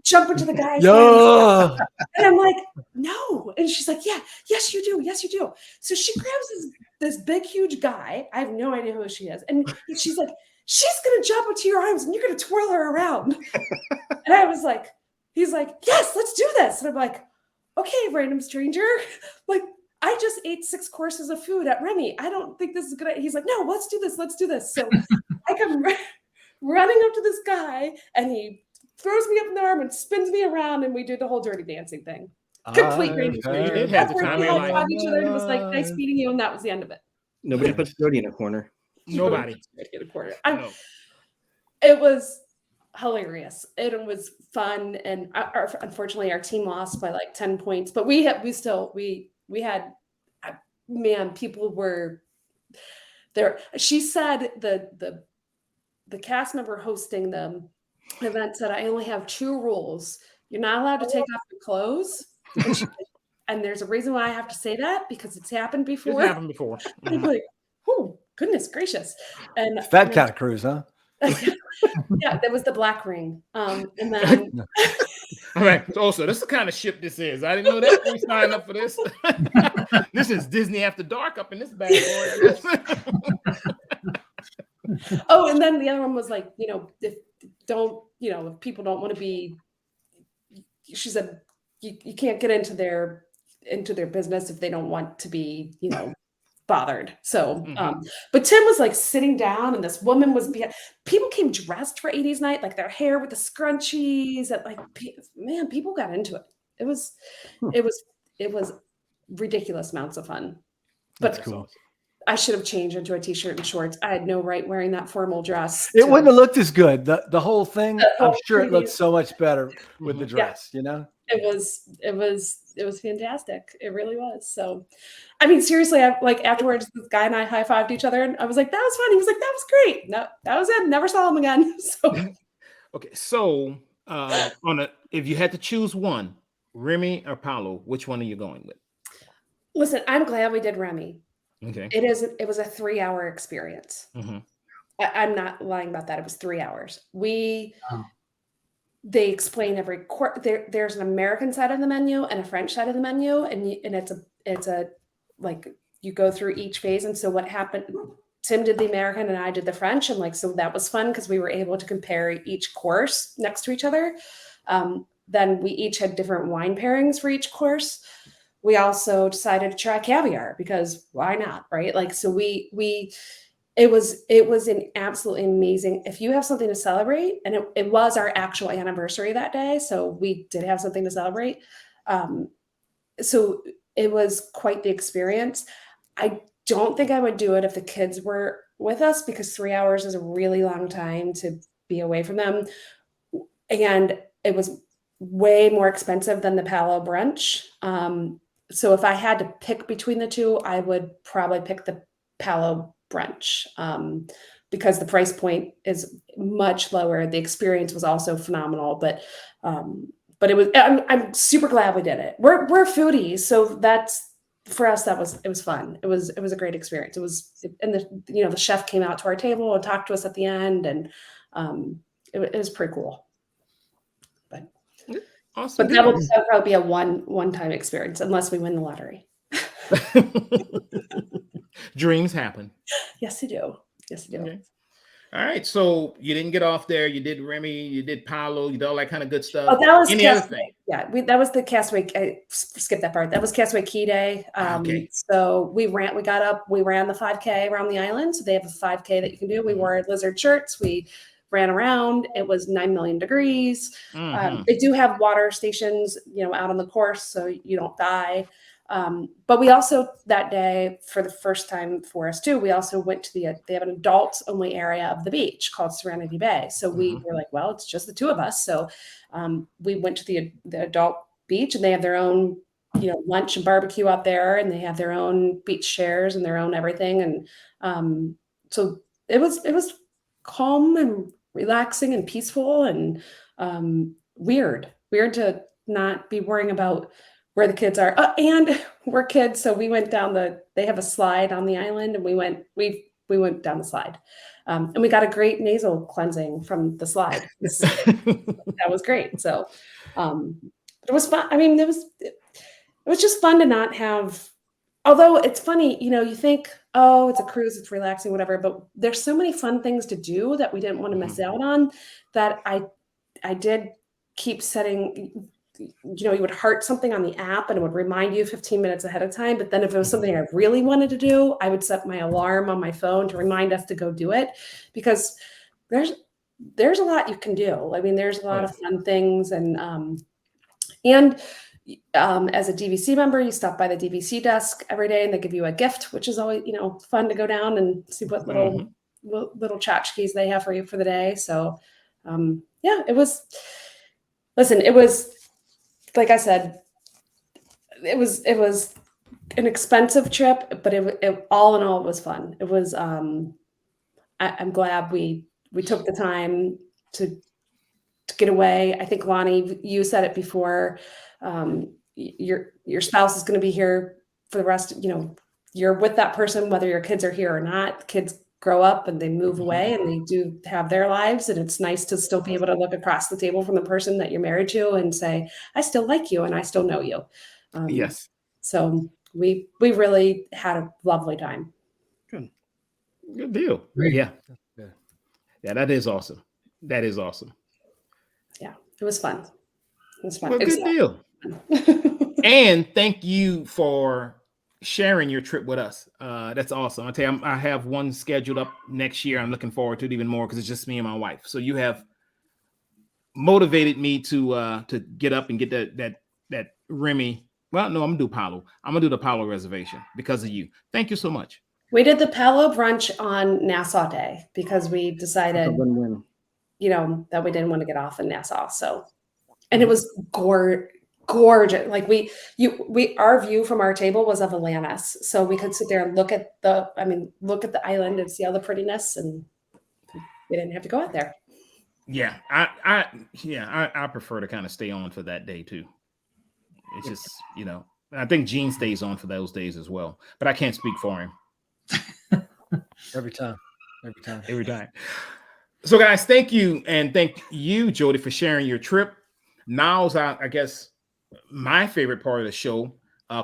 [SPEAKER 2] jump into the guy's hands." And I'm like, "No," and she's like, "Yes, you do, yes, you do." So she grabs this big, huge guy. I have no idea who she is, and she's like, "She's gonna jump into your arms, and you're gonna twirl her around." And I was like, "He's like, yes, let's do this." And I'm like, "Okay, random stranger, like." I just ate 6 courses of food at Remy. I don't think this is good. He's like, "No, let's do this. Let's do this." So I come running up to this guy, and he throws me up in the arm and spins me around, and we do the whole Dirty Dancing thing. Complete random stranger.
[SPEAKER 1] You did have the time of your life.
[SPEAKER 2] Each other and was like, "Nice meeting you," and that was the end of it.
[SPEAKER 5] Nobody puts Jodie in a corner.
[SPEAKER 1] Nobody.
[SPEAKER 2] In a corner.
[SPEAKER 1] No.
[SPEAKER 2] It was hilarious. It was fun, and unfortunately, our team lost by like 10 points. But we had, man, people were there. She said the cast member hosting the event said, "I only have 2 rules. You're not allowed to take off your clothes." And there's a reason why I have to say that, because it's happened before.
[SPEAKER 1] It's happened before.
[SPEAKER 2] I'm like, oh, goodness gracious. And
[SPEAKER 4] It's that kind of cruise, huh?
[SPEAKER 2] Yeah, that was the black ring. And then
[SPEAKER 1] All right. So this is the kind of ship this is. I didn't know that we signed up for this. This is Disney After Dark up in this bad boy.
[SPEAKER 2] oh, and then the other one was like, if people don't want to be, she said, you can't get into their business if they don't want to be, bothered. So, but Tim was like sitting down, and this woman was people came dressed for 80s night, like their hair with the scrunchies, and like, man, people got into it. It was ridiculous amounts of fun. But
[SPEAKER 4] That's cool.
[SPEAKER 2] I should have changed into a t-shirt and shorts. I had no right wearing that formal dress.
[SPEAKER 4] It wouldn't have looked as good. The whole thing, I'm sure it looked so much better with the dress,
[SPEAKER 2] It was fantastic. It really was. So, I mean, seriously, afterwards, this guy and I high-fived each other, and I was like, "That was fun." He was like, "That was great." No, that was it. Never saw him again. So,
[SPEAKER 1] okay. So, if you had to choose one, Remy or Paolo, which one are you going with?
[SPEAKER 2] Listen, I'm glad we did Remy.
[SPEAKER 1] Okay.
[SPEAKER 2] It was a 3-hour experience.
[SPEAKER 1] Mm-hmm.
[SPEAKER 2] I'm not lying about that. It was 3 hours. They explain every there's an American side of the menu and a French side of the menu, and it's a like you go through each phase. And so what happened, Tim did the American and I did the French, and so that was fun because we were able to compare each course next to each other. Then we each had different wine pairings for each course. We also decided to try caviar because why not, right? It was an absolutely amazing. If you have something to celebrate, and it was our actual anniversary that day, so we did have something to celebrate. so it was quite the experience. I don't think I would do it if the kids were with us, because 3 hours is a really long time to be away from them. And it was way more expensive than the Palo brunch. So if I had to pick between the two, I would probably pick the Palo brunch, because the price point is much lower. The experience was also phenomenal, but it was. I'm super glad we did it. We're foodies, so that's for us. It was fun. It was a great experience. It was, and the chef came out to our table and talked to us at the end, and it was pretty cool.
[SPEAKER 1] Awesome.
[SPEAKER 2] But that'll probably be a one-time experience unless we win the lottery.
[SPEAKER 1] Dreams happen.
[SPEAKER 2] Yes, they do. Yes, they do.
[SPEAKER 1] Okay. All right. So you didn't get off there. You did Remy. You did Paolo. You did all that kind of good stuff.
[SPEAKER 2] Oh, that was
[SPEAKER 1] any other thing?
[SPEAKER 2] Yeah, that was the Castaway. I skipped that part. That was Castaway Key Day.
[SPEAKER 1] Okay.
[SPEAKER 2] So we got up. We ran the 5K around the island. So they have a 5K that you can do. We wore lizard shirts. We ran around. It was 9 million degrees. They do have water stations, out on the course, so you don't die. But we also, that day, for the first time for us too, we also went to they have an adults only area of the beach called Serenity Bay. So we were like, well, it's just the two of us. So we went to the adult beach, and they have their own, lunch and barbecue out there, and they have their own beach chairs and their own everything. And so it was calm and relaxing and peaceful, and weird to not be worrying about where the kids are. And we're kids, so we went down they have a slide on the island, and we went down the slide, and we got a great nasal cleansing from the slide. That was great. So it was fun. I mean, it was just fun to not have. Although it's funny, you think, oh, it's a cruise, it's relaxing, whatever, but there's so many fun things to do that we didn't want to miss out on, that I did keep setting, you would heart something on the app and it would remind you 15 minutes ahead of time. But then if it was something I really wanted to do, I would set my alarm on my phone to remind us to go do it, because there's a lot you can do. I mean, there's a lot of fun things, and as a DVC member, you stop by the DVC desk every day, and they give you a gift, which is always, fun to go down and see what little tchotchkes they have for you for the day. So, it was. Listen, it was, like I said, it was an expensive trip, but it all in all, it was fun. It was. I'm glad we took the time to get away. I think, Lonnie, you said it before. Your spouse is going to be here for the rest. You're with that person whether your kids are here or not. Kids grow up and they move away, and they do have their lives, and it's nice to still be able to look across the table from the person that you're married to and say, I still like you and I still know you.
[SPEAKER 1] Yes.
[SPEAKER 2] So we really had a lovely time.
[SPEAKER 1] Good deal.
[SPEAKER 3] Great.
[SPEAKER 1] Yeah. Yeah, that is awesome. That is awesome.
[SPEAKER 2] Yeah, it was fun. It was fun.
[SPEAKER 1] Well, good deal. And thank you for sharing your trip with us. That's awesome. I tell you, I have one scheduled up next year. I'm looking forward to it even more because it's just me and my wife. So you have motivated me to get up and get that Remy. Well, no, I'm gonna do Palo. I'm gonna do the Palo reservation because of you. Thank you so much.
[SPEAKER 2] We did the Palo brunch on Nassau Day because we decided,
[SPEAKER 5] Win-win.
[SPEAKER 2] that we didn't want to get off in Nassau. So, and it was gorgeous. Like our view from our table was of Atlantis, so we could sit there and look at the island and see all the prettiness, and we didn't have to go out there.
[SPEAKER 1] Yeah, I prefer to kind of stay on for that day too. It's just, I think Gene stays on for those days as well, but I can't speak for him.
[SPEAKER 4] Every time.
[SPEAKER 1] So guys, thank you. And thank you, Jodie, for sharing your trip. Now's, I guess, my favorite part of the show,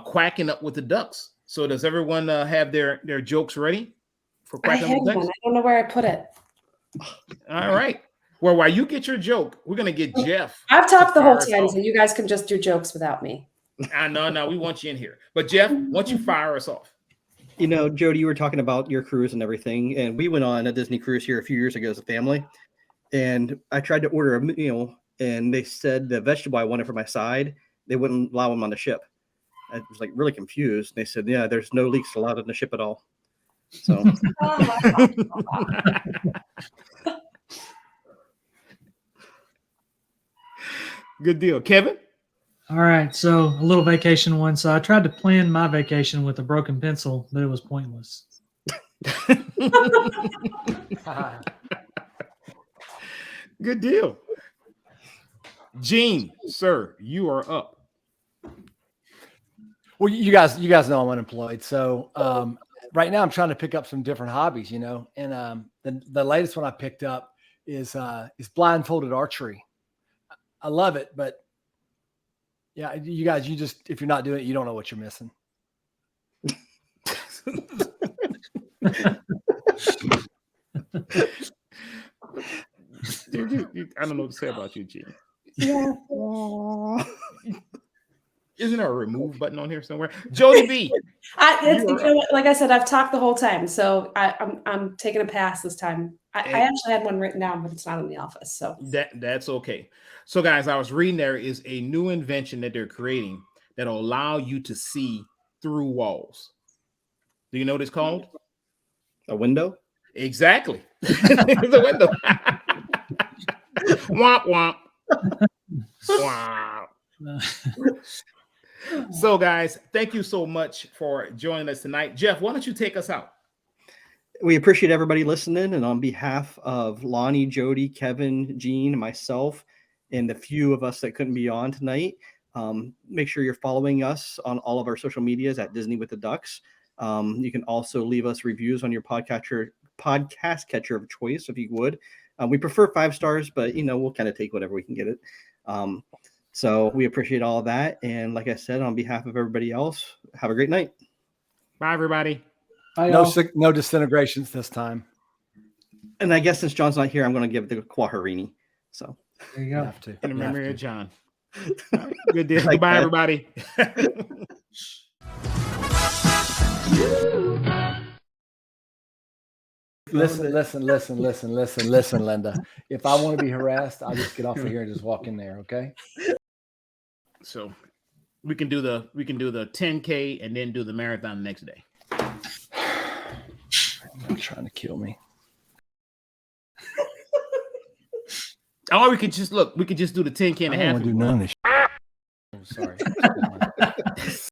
[SPEAKER 1] quacking up with the ducks. So does everyone have their jokes ready for quacking up with the ducks?
[SPEAKER 2] I don't know where I put it.
[SPEAKER 1] All right. Well, while you get your joke, we're going to get Jeff.
[SPEAKER 2] I've talked the whole time, so you guys can just do jokes without me.
[SPEAKER 1] No, we want you in here. But Jeff, why don't you fire us off?
[SPEAKER 5] Jodie, you were talking about your cruise and everything, and we went on a Disney cruise here a few years ago as a family, and I tried to order a meal, and they said the vegetable I wanted for my side, they wouldn't allow them on the ship. I was like really confused. They said, yeah, there's no leaks allowed in the ship at all. So
[SPEAKER 1] Good deal. Kevin?
[SPEAKER 3] All right, so a little vacation one. So I tried to plan my vacation with a broken pencil, but it was pointless.
[SPEAKER 1] Good deal. Gene, sir, you are up.
[SPEAKER 4] Well, you guys know I'm unemployed. So right now I'm trying to pick up some different hobbies, you know, and the latest one I picked up is blindfolded archery. I love it, but yeah, you guys, if you're not doing it, you don't know what you're missing.
[SPEAKER 1] Dude, I don't know what to say about you, Gene.
[SPEAKER 5] yeah.
[SPEAKER 1] Isn't there a remove button on here somewhere? Jodie B.
[SPEAKER 2] You know what, like I said, I've talked the whole time, so I'm taking a pass this time. I actually had one written down, but it's not in the office, so
[SPEAKER 1] That's okay. So, guys, I was reading there is a new invention that they're creating that'll allow you to see through walls. Do you know what it's called?
[SPEAKER 5] A window?
[SPEAKER 1] Exactly. The window. Womp womp. Wow. So, guys, thank you so much for joining us tonight. Jeff, why don't you take us out?
[SPEAKER 5] We appreciate everybody listening, and on behalf of Lonnie, Jody, Kevin, Gene, myself, and the few of us that couldn't be on tonight, make sure you're following us on all of our social medias at Disney with the Ducks. You can also leave us reviews on your podcast catcher of choice, if you would. We prefer 5 stars, but we'll kind of take whatever we can get it. So we appreciate all of that. And like I said, on behalf of everybody else, have a great night.
[SPEAKER 1] Bye, everybody.
[SPEAKER 3] Bye,
[SPEAKER 4] No
[SPEAKER 3] y'all.
[SPEAKER 4] no disintegrations this time.
[SPEAKER 5] And I guess since John's not here, I'm going to give it the Quaharini. So
[SPEAKER 3] There you
[SPEAKER 4] You
[SPEAKER 3] go.
[SPEAKER 4] have to.
[SPEAKER 1] In
[SPEAKER 4] You
[SPEAKER 1] memory
[SPEAKER 4] have
[SPEAKER 1] of
[SPEAKER 4] to.
[SPEAKER 1] John. All right, good deal.
[SPEAKER 5] Like
[SPEAKER 1] Goodbye,
[SPEAKER 5] that.
[SPEAKER 1] everybody.
[SPEAKER 4] Listen, Linda. If I want to be harassed, I'll just get off of here and just walk in there, okay?
[SPEAKER 1] So we can do the 10K and then do the marathon the next day.
[SPEAKER 4] You're trying to kill me.
[SPEAKER 1] Or we could just do the 10K and a
[SPEAKER 4] I don't
[SPEAKER 1] half.
[SPEAKER 4] want to do none of this. I'm sorry.